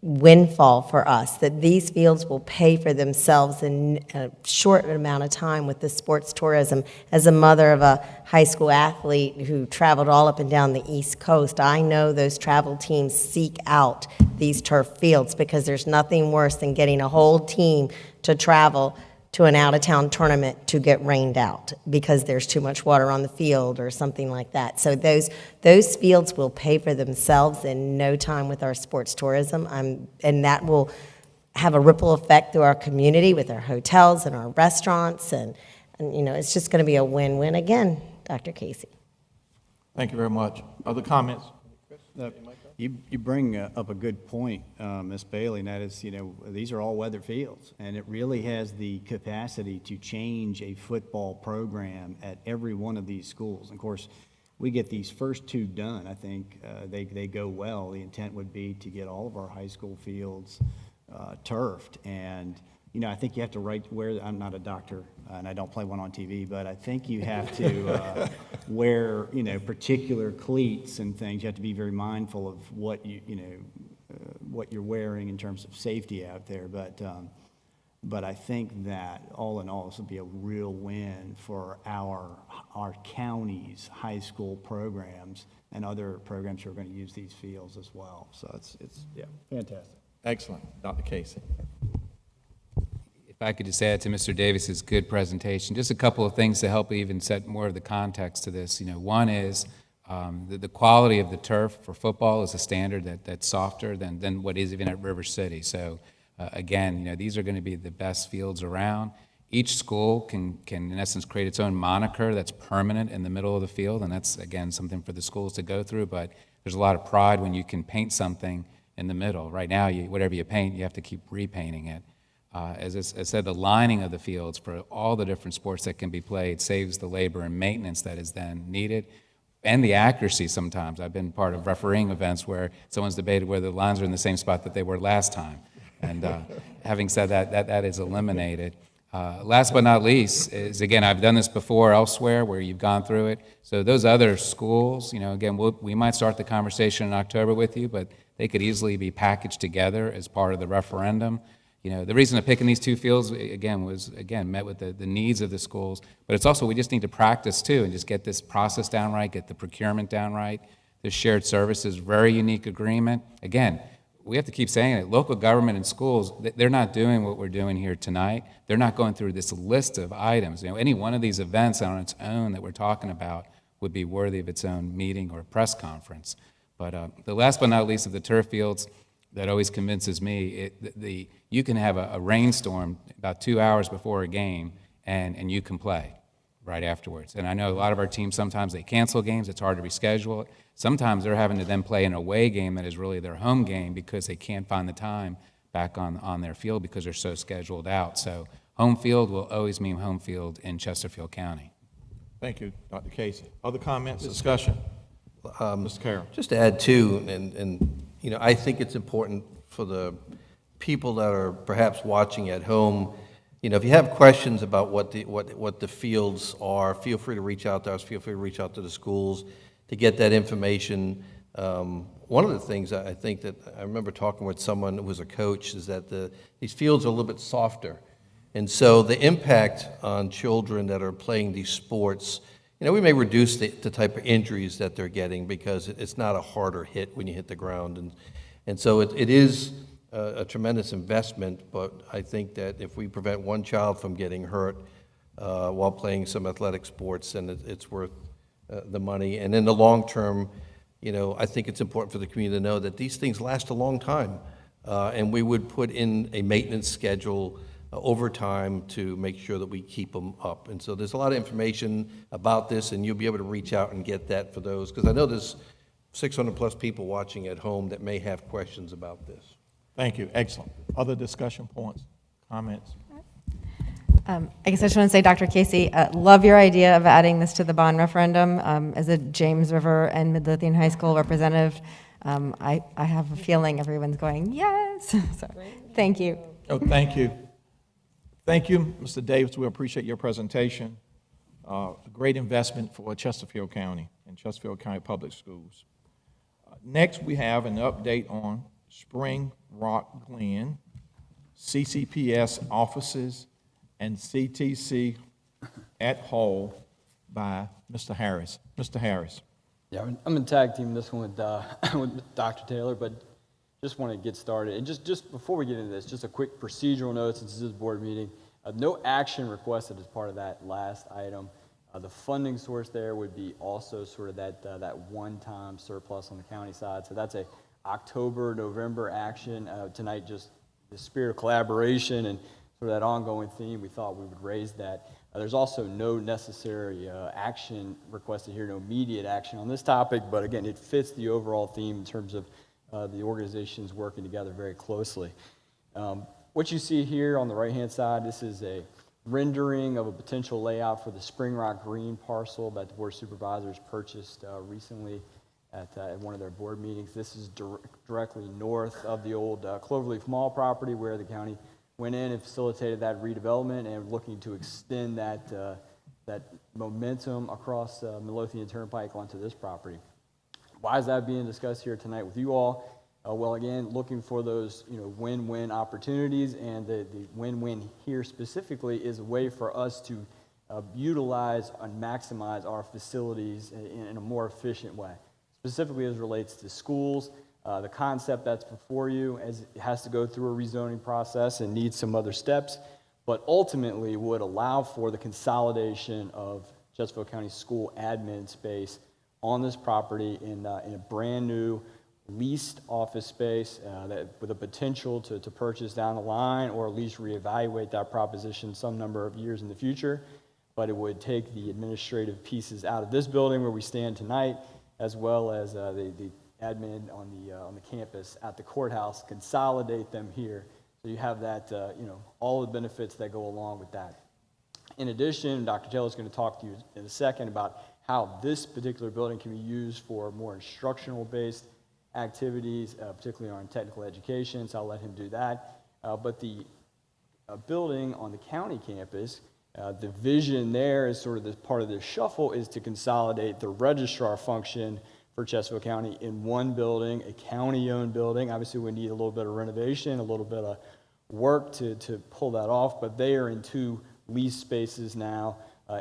windfall for us, that these fields will pay for themselves in a short amount of time with the sports tourism. As a mother of a high school athlete who traveled all up and down the East Coast, I know those travel teams seek out these turf fields because there's nothing worse than getting a whole team to travel to an out-of-town tournament to get rained out because there's too much water on the field or something like that. So those fields will pay for themselves in no time with our sports tourism, and that will have a ripple effect through our community with our hotels and our restaurants, and it's just going to be a win-win again, Dr. Casey. Thank you very much. Other comments? You bring up a good point, Ms. Bailey, and that is, these are all weather fields, and it really has the capacity to change a football program at every one of these schools. And of course, we get these first two done. I think they go well. The intent would be to get all of our high school fields turfed, and I think you have to wear. I'm not a doctor, and I don't play one on TV, but I think you have to wear, particular cleats and things. You have to be very mindful of what what you're wearing in terms of safety out there. But I think that all in all, this will be a real win for our county's high school programs and other programs who are going to use these fields as well. So it's fantastic. Excellent. Dr. Casey. If I could just add to Mr. Davis's good presentation, just a couple of things to help even set more of the context to this. One is the quality of the turf for football is a standard that's softer than what is even at River City. So again, these are going to be the best fields around. Each school can in essence create its own moniker that's permanent in the middle of the field, and that's again something for the schools to go through. But there's a lot of pride when you can paint something in the middle. Right now, whatever you paint, you have to keep repainting it. As I said, the lining of the fields for all the different sports that can be played saves the labor and maintenance that is then needed, and the accuracy sometimes. I've been part of refereeing events where someone's debated whether the lines are in the same spot that they were last time. And having said that is eliminated. Last but not least is, again, I've done this before elsewhere where you've gone through it. So those other schools, again, we might start the conversation in October with you, but they could easily be packaged together as part of the referendum. The reason of picking these two fields, was met with the needs of the schools, but it's also we just need to practice too and just get this process down right, get the procurement down right. This shared services, very unique agreement. Again, we have to keep saying it. Local government and schools, they're not doing what we're doing here tonight. They're not going through this list of items. Any one of these events on its own that we're talking about would be worthy of its own meeting or press conference. But the last but not least of the turf fields, that always convinces me, you can have a rainstorm about 2 hours before a game, and you can play right afterwards. And I know a lot of our teams, sometimes they cancel games, it's hard to reschedule it. Sometimes they're having to then play an away game that is really their home game because they can't find the time back on their field because they're so scheduled out. So home field will always mean home field in Chesterfield County. Thank you, Dr. Casey. Other comments, discussion? Mr. Carroll. Just to add too, and I think it's important for the people that are perhaps watching at home, if you have questions about what the fields are, feel free to reach out to us, feel free to reach out to the schools to get that information. One of the things I think that I remember talking with someone who was a coach is that these fields are a little bit softer. And so the impact on children that are playing these sports, we may reduce the type of injuries that they're getting because it's not a harder hit when you hit the ground. And so it is a tremendous investment, but I think that if we prevent one child from getting hurt while playing some athletic sports, then it's worth the money. And in the long term, I think it's important for the community to know that these things last a long time. And we would put in a maintenance schedule over time to make sure that we keep them up. And so there's a lot of information about this, and you'll be able to reach out and get that for those, because I know there's 600 plus people watching at home that may have questions about this. Thank you. Excellent. Other discussion points, comments? I guess I just want to say, Dr. Casey, love your idea of adding this to the bond referendum. As a James River and Midlothian High School representative, I have a feeling everyone's going, yes. So, thank you. Oh, thank you. Thank you, Mr. Davis. We appreciate your presentation. A great investment for Chesterfield County and Chesterfield County Public Schools. Next, we have an update on Spring Rock Glen, CCPS offices, and CTC at whole by Mr. Harris. Mr. Harris. Yeah, I'm in tag team this one with, with Dr. Taylor, but just want to get started. And just before we get into this, just a quick procedural note since this is a board meeting. No action requested as part of that last item. The funding source there would be also sort of that one-time surplus on the county side. So that's a October, November action. Tonight, just the spirit of collaboration and sort of that ongoing theme, we thought we would raise that. There's also no necessary action requested here, no immediate action on this topic, but again, it fits the overall theme in terms of the organizations working together very closely. What you see here on the right-hand side, this is a rendering of a potential layout for the Spring Rock Green parcel that the Board of Supervisors purchased recently at one of their board meetings. This is directly north of the old Cloverleaf Mall property where the county went in and facilitated that redevelopment and looking to extend that momentum across Midlothian Turnpike onto this property. Why is that being discussed here tonight with you all? Well, again, looking for those win-win opportunities, and the win-win here specifically is a way for us to utilize and maximize our facilities in a more efficient way, specifically as relates to schools. The concept that's before you it has to go through a rezoning process and needs some other steps, but ultimately would allow for the consolidation of Chesterfield County school admin space on this property in a brand new leased office space with a potential to purchase down the line or at least reevaluate that proposition some number of years in the future. But it would take the administrative pieces out of this building where we stand tonight, as well as the admin on the campus at the courthouse, consolidate them here. So you have that, all the benefits that go along with that. In addition, Dr. Taylor is going to talk to you in a second about how this particular building can be used for more instructional-based activities, particularly on technical education, so I'll let him do that. But the building on the county campus, the vision there is sort of this part of the shuffle is to consolidate the registrar function for Chesterfield County in one building, a county-owned building. Obviously, we need a little bit of renovation, a little bit of work to pull that off, but they are in two leased spaces now,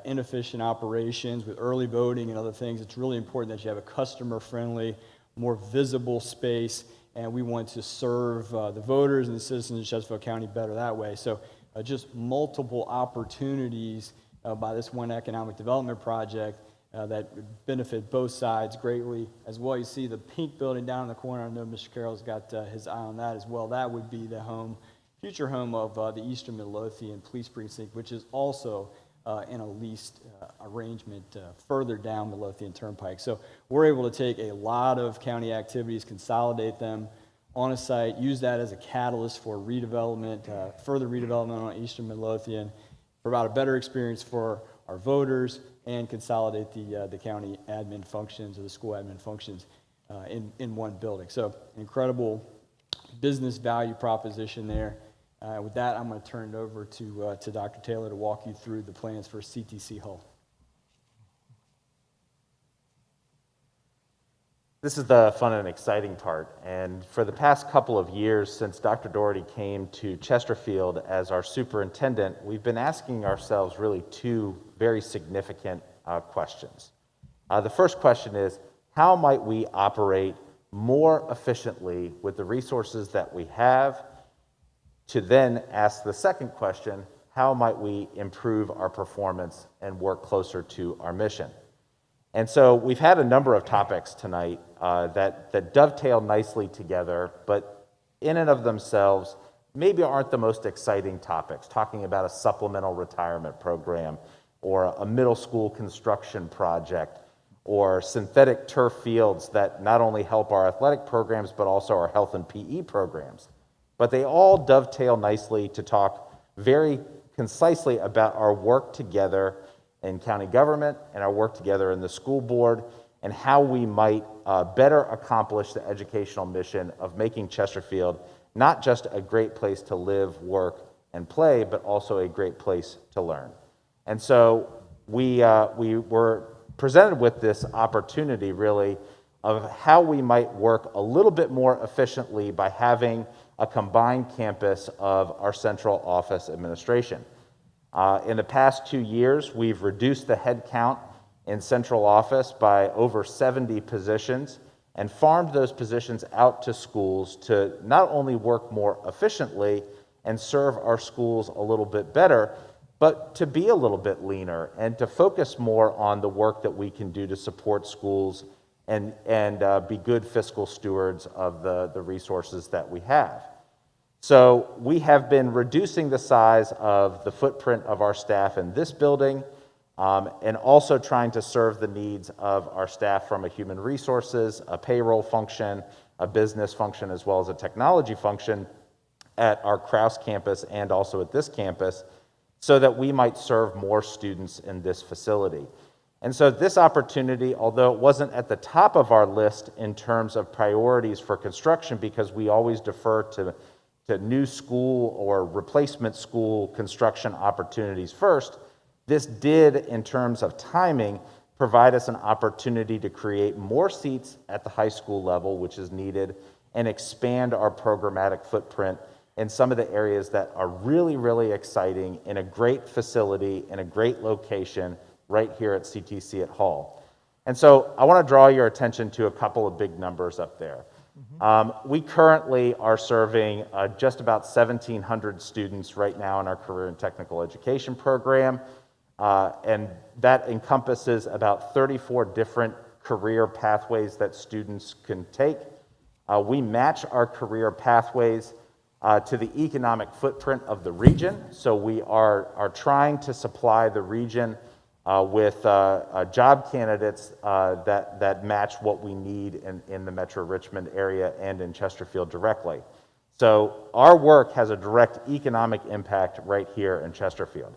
inefficient operations with early voting and other things. It's really important that you have a customer-friendly, more visible space, and we want to serve the voters and the citizens of Chesterfield County better that way. So just multiple opportunities by this one economic development project that benefit both sides greatly as well. You see the pink building down in the corner. I know Mr. Carroll's got his eye on that as well. That would be the future home of the Eastern Midlothian Police Precinct, which is also in a leased arrangement further down Midlothian Turnpike. So we're able to take a lot of county activities, consolidate them on a site, use that as a catalyst for redevelopment, further redevelopment on Eastern Midlothian, provide a better experience for our voters, and consolidate the county admin functions or the school admin functions in one building. So incredible business value proposition there. With that, I'm going to turn it over to Dr. Taylor to walk you through the plans for CTC Hull. This is the fun and exciting part, and for the past couple of years since Dr. Doherty came to Chesterfield as our superintendent, we've been asking ourselves really two very significant questions. The first question is, how might we operate more efficiently with the resources that we have? To then ask the second question, how might we improve our performance and work closer to our mission? And so we've had a number of topics tonight that dovetail nicely together, but in and of themselves maybe aren't the most exciting topics, talking about a supplemental retirement program or a middle school construction project or synthetic turf fields that not only help our athletic programs but also our health and PE programs. But they all dovetail nicely to talk very concisely about our work together in county government and our work together in the school board and how we might better accomplish the educational mission of making Chesterfield not just a great place to live, work, and play, but also a great place to learn. And so we were presented with this opportunity really of how we might work a little bit more efficiently by having a combined campus of our central office administration. In the past 2 years, we've reduced the head count in central office by over 70 positions and farmed those positions out to schools to not only work more efficiently and serve our schools a little bit better, but to be a little bit leaner and to focus more on the work that we can do to support schools and be good fiscal stewards of the resources that we have. So we have been reducing the size of the footprint of our staff in this building, and also trying to serve the needs of our staff from a human resources, a payroll function, a business function, as well as a technology function at our Krause campus and also at this campus, so that we might serve more students in this facility. And so this opportunity, although it wasn't at the top of our list in terms of priorities for construction, because we always defer to new school or replacement school construction opportunities first, this did, in terms of timing, provide us an opportunity to create more seats at the high school level, which is needed, and expand our programmatic footprint in some of the areas that are really, really exciting in a great facility, in a great location, right here at CTC at Hall. And so I want to draw your attention to a couple of big numbers up there. We currently are serving just about 1,700 students right now in our career and technical education program, and that encompasses about 34 different career pathways that students can take. We match our career pathways to the economic footprint of the region, so we are trying to supply the region with job candidates that match what we need in the Metro Richmond area and in Chesterfield directly. So our work has a direct economic impact right here in Chesterfield.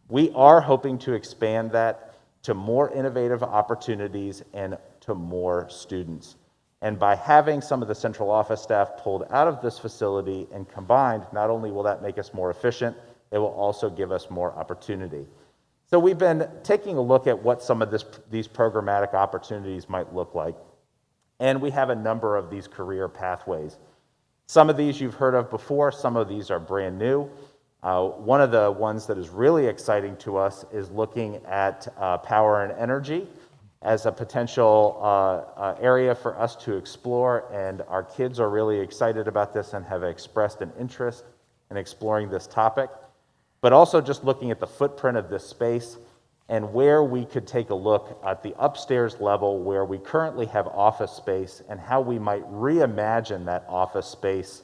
We are hoping to expand that to more innovative opportunities and to more students. And by having some of the central office staff pulled out of this facility and combined, not only will that make us more efficient, it will also give us more opportunity. So we've been taking a look at what some of these programmatic opportunities might look like, and we have a number of these career pathways. Some of these you've heard of before, some of these are brand new. One of the ones that is really exciting to us is looking at power and energy as a potential area for us to explore, and our kids are really excited about this and have expressed an interest in exploring this topic. But also just looking at the footprint of this space and where we could take a look at the upstairs level where we currently have office space and how we might reimagine that office space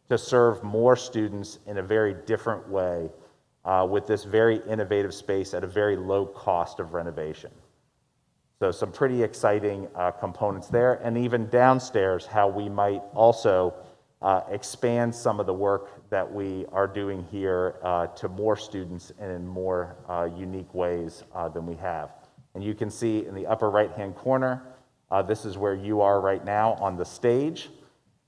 to serve more students in a very different way with this very innovative space at a very low cost of renovation. So some pretty exciting components there, and even downstairs, how we might also expand some of the work that we are doing here to more students and in more unique ways than we have. And you can see in the upper right-hand corner, this is where you are right now on the stage.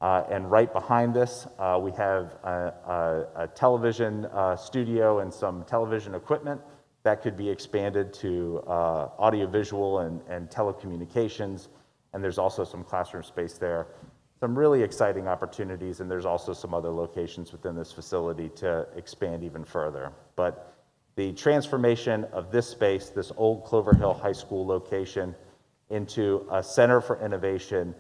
And right behind this, we have a television studio and some television equipment that could be expanded to audiovisual and telecommunications. And there's also some classroom space there. Some really exciting opportunities, and there's also some other locations within this facility to expand even further. But the transformation of this space, this old Clover Hill High School location, into a center for innovation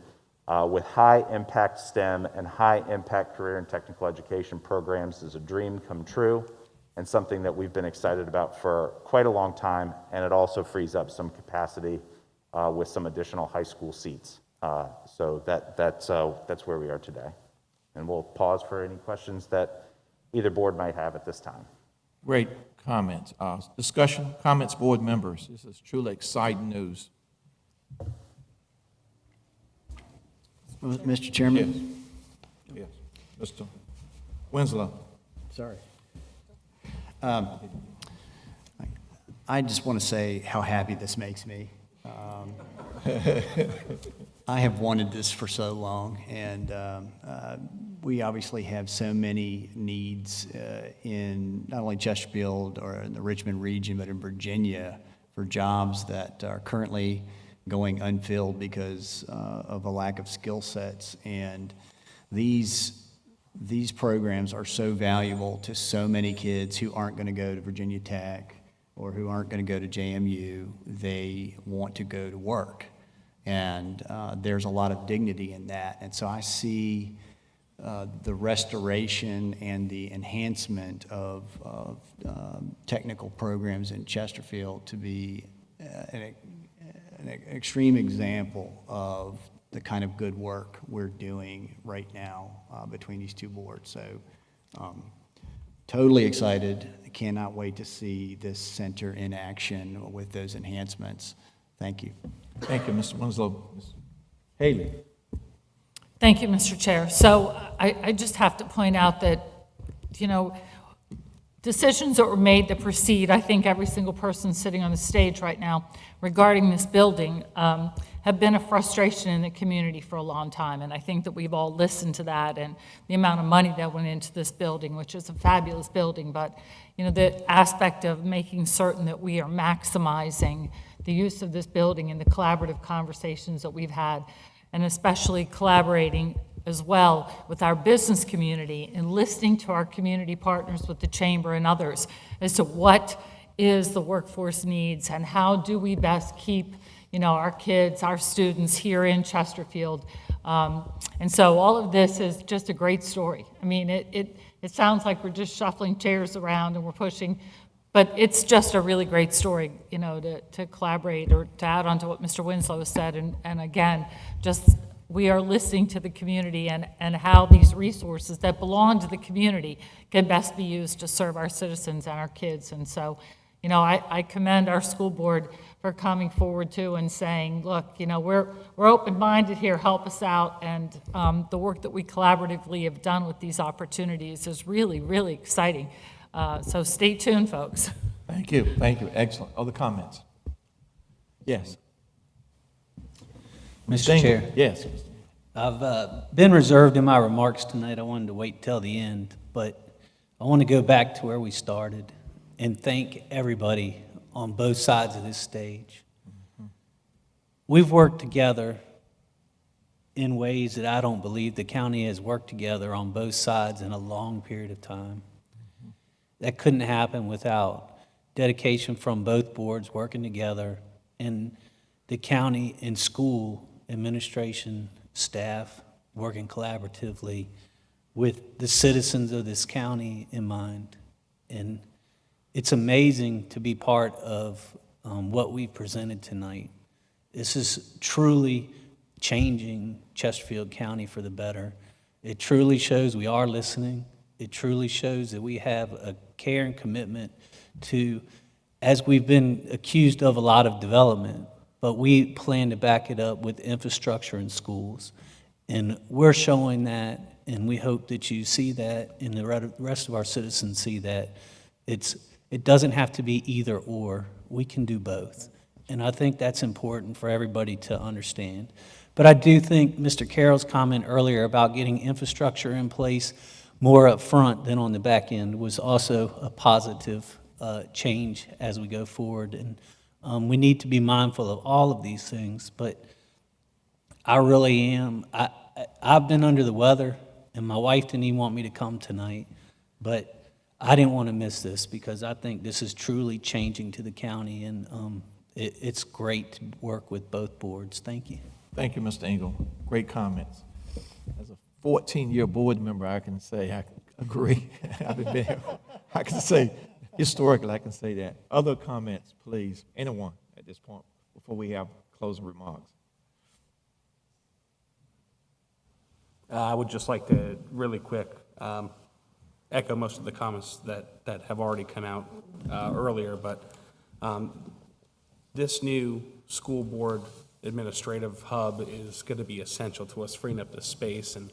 with high-impact STEM and high-impact career and technical education programs is a dream come true and something that we've been excited about for quite a long time, and it also frees up some capacity with some additional high school seats. So that's where we are today. And we'll pause for any questions that either board might have at this time. Great comments. Discussion, comments, board members. This is truly exciting news. Mr. Chairman? Yes. Mr. Winslow. Sorry. I just want to say how happy this makes me. I have wanted this for so long, and we obviously have so many needs in not only Chesterfield or in the Richmond region, but in Virginia for jobs that are currently going unfilled because of a lack of skill sets. And these programs are so valuable to so many kids who aren't going to go to Virginia Tech or who aren't going to go to JMU. They want to go to work. And there's a lot of dignity in that. And so I see the restoration and the enhancement of technical programs in Chesterfield to be an extreme example of the kind of good work we're doing right now between these two boards. So totally excited. I cannot wait to see this center in action with those enhancements. Thank you. Thank you, Mr. Winslow. Ms. Haley. Thank you, Mr. Chair. So I just have to point out that, you know, decisions that were made to proceed, I think every single person sitting on the stage right now regarding this building have been a frustration in the community for a long time. And I think that we've all listened to that and the amount of money that went into this building, which is a fabulous building. But, you know, the aspect of making certain that we are maximizing the use of this building and the collaborative conversations that we've had, and especially collaborating as well with our business community and listening to our community partners with the chamber and others as to what is the workforce needs and how do we best keep, you know, our kids, our students here in Chesterfield. And so all of this is just a great story. I mean, it sounds like we're just shuffling chairs around and we're pushing, but it's just a really great story, you know, to collaborate or to add on to what Mr. Winslow said. And again, just we are listening to the community and how these resources that belong to the community can best be used to serve our citizens and our kids. And so, you know, I commend our school board for coming forward too and saying, look, you know, we're open-minded here, help us out. And the work that we collaboratively have done with these opportunities is really, really exciting. So stay tuned, folks. Thank you. Thank you. Excellent. Other comments? Yes. Mr. Chair. Yes. I've been reserved in my remarks tonight. I wanted to wait till the end, but I want to go back to where we started and thank everybody on both sides of this stage. We've worked together in ways that I don't believe the county has worked together on both sides in a long period of time. That couldn't happen without dedication from both boards working together and the county and school administration staff working collaboratively with the citizens of this county in mind. And it's amazing to be part of what we presented tonight. This is truly changing Chesterfield County for the better. It truly shows we are listening. It truly shows that we have a care and commitment to, as we've been accused of a lot of development, but we plan to back it up with infrastructure in schools. And we're showing that, and we hope that you see that, and the rest of our citizens see that. It doesn't have to be either or. We can do both. And I think that's important for everybody to understand. But I do think Mr. Carroll's comment earlier about getting infrastructure in place more up front than on the back end was also a positive change as we go forward. And we need to be mindful of all of these things, but I really am. I've been under the weather, and my wife didn't even want me to come tonight, but I didn't want to miss this because I think this is truly changing to the county, and it's great to work with both boards. Thank you. Thank you, Mr. Engel. Great comments. As a 14-year board member, I can say I agree. I've been here. I can say, historically, I can say that. Other comments, please. Anyone at this point before we have closing remarks? I would just like to really quick echo most of the comments that have already come out earlier, but this new school board administrative hub is going to be essential to us freeing up this space, and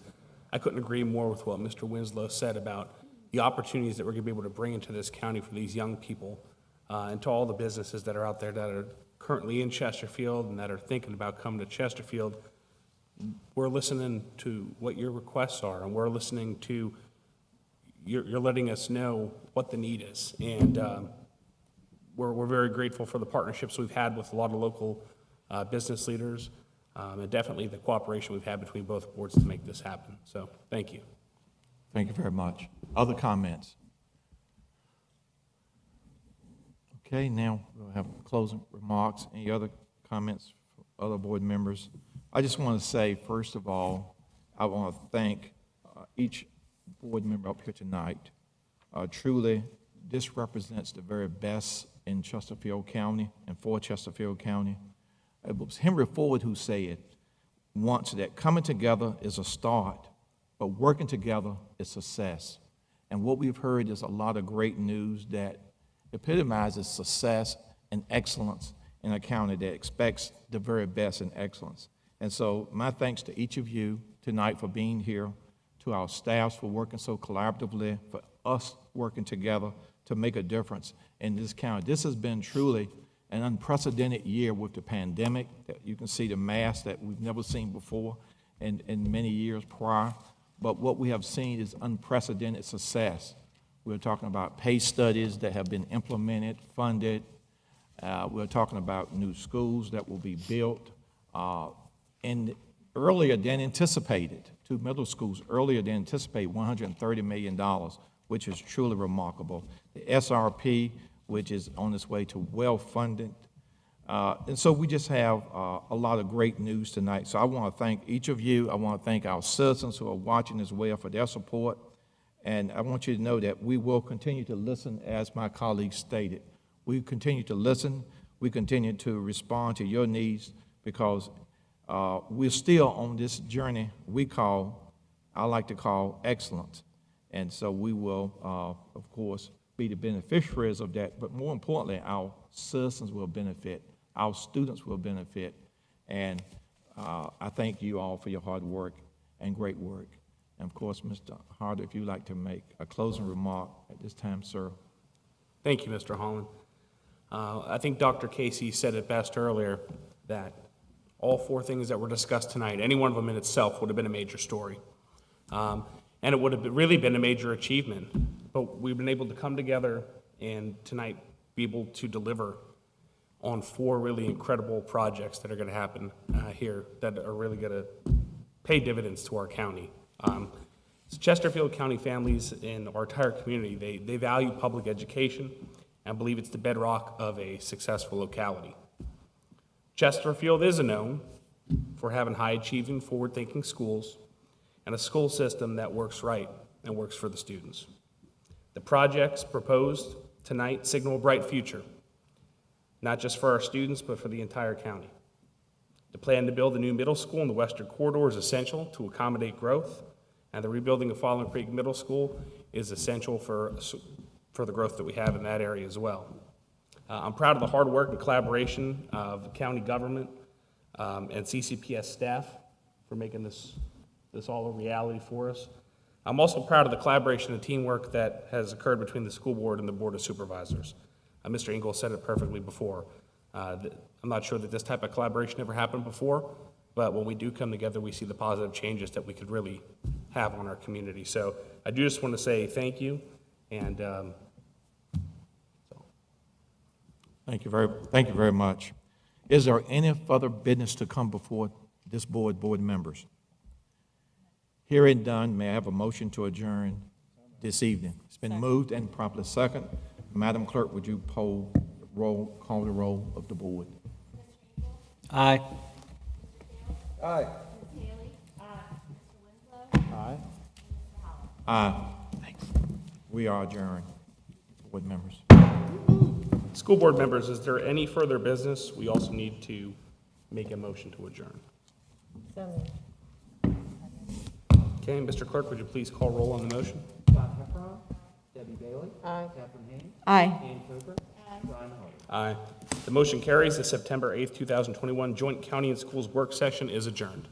I couldn't agree more with what Mr. Winslow said about the opportunities that we're going to be able to bring into this county for these young people and to all the businesses that are out there that are currently in Chesterfield and that are thinking about coming to Chesterfield. We're listening to what your requests are, and we're listening to, you're letting us know what the need is. And we're very grateful for the partnerships we've had with a lot of local business leaders, and definitely the cooperation we've had between both boards to make this happen. So thank you. Thank you very much. Other comments? Okay, now we'll have closing remarks. Any other comments from other board members? I just want to say, first of all, I want to thank each board member up here tonight. Truly, this represents the very best in Chesterfield County and for Chesterfield County. It was Henry Ford who said once that coming together is a start, but working together is success. And what we've heard is a lot of great news that epitomizes success and excellence in a county that expects the very best in excellence. And so my thanks to each of you tonight for being here, to our staffs for working so collaboratively, for us working together to make a difference in this county. This has been truly an unprecedented year with the pandemic. You can see the mass that we've never seen before in many years prior. But what we have seen is unprecedented success. We're talking about PACE studies that have been implemented, funded. We're talking about new schools that will be built and earlier than anticipated. 2 middle schools earlier than anticipated, $130 million, which is truly remarkable. The SRP, which is on its way to well-funded. And so we just have a lot of great news tonight. So I want to thank each of you. I want to thank our citizens who are watching as well for their support. And I want you to know that we will continue to listen, as my colleagues stated. We continue to listen. We continue to respond to your needs because we're still on this journey I like to call excellence. And so we will, of course, be the beneficiaries of that. But more importantly, our citizens will benefit. Our students will benefit. And I thank you all for your hard work and great work. And of course, Mr. Harder, if you'd like to make a closing remark at this time, sir. Thank you, Mr. Holland. I think Dr. Casey said it best earlier that all 4 things that were discussed tonight, any one of them in itself would have been a major story. And it would have really been a major achievement. But we've been able to come together and tonight be able to deliver on 4 really incredible projects that are going to happen here that are really going to pay dividends to our county. Chesterfield County families in our entire community, they value public education and believe it's the bedrock of a successful locality. Chesterfield is known for having high-achieving, forward-thinking schools and a school system that works right and works for the students. The projects proposed tonight signal a bright future, not just for our students, but for the entire county. The plan to build a new middle school in the Western Corridor is essential to accommodate growth, and the rebuilding of Fallen Creek Middle School is essential for the growth that we have in that area as well. I'm proud of the hard work and collaboration of the county government and CCPS staff for making this all a reality for us. I'm also proud of the collaboration and teamwork that has occurred between the school board and the Board of Supervisors. Mr. Engel said it perfectly before. I'm not sure that this type of collaboration ever happened before, but when we do come together, we see the positive changes that we could really have on our community. So I do just want to say thank you, and Thank you very much. Is there any further business to come before this board members? Hearing done, may I have a motion to adjourn this evening? It's been moved and properly second. Madam Clerk, would you call the roll of the board? Aye. Aye. Aye. Aye. Thanks. We are adjourned, board members. school board members, is there any further business? We also need to make a motion to adjourn. Okay, Mr. Clerk, would you please call roll on the motion? Debbie Bailey? Aye. Catherine Haynes? Aye. Ann Coker? Brian Harder? Aye. The motion carries. The September 8th, 2021 Joint County and Schools Work Session is adjourned.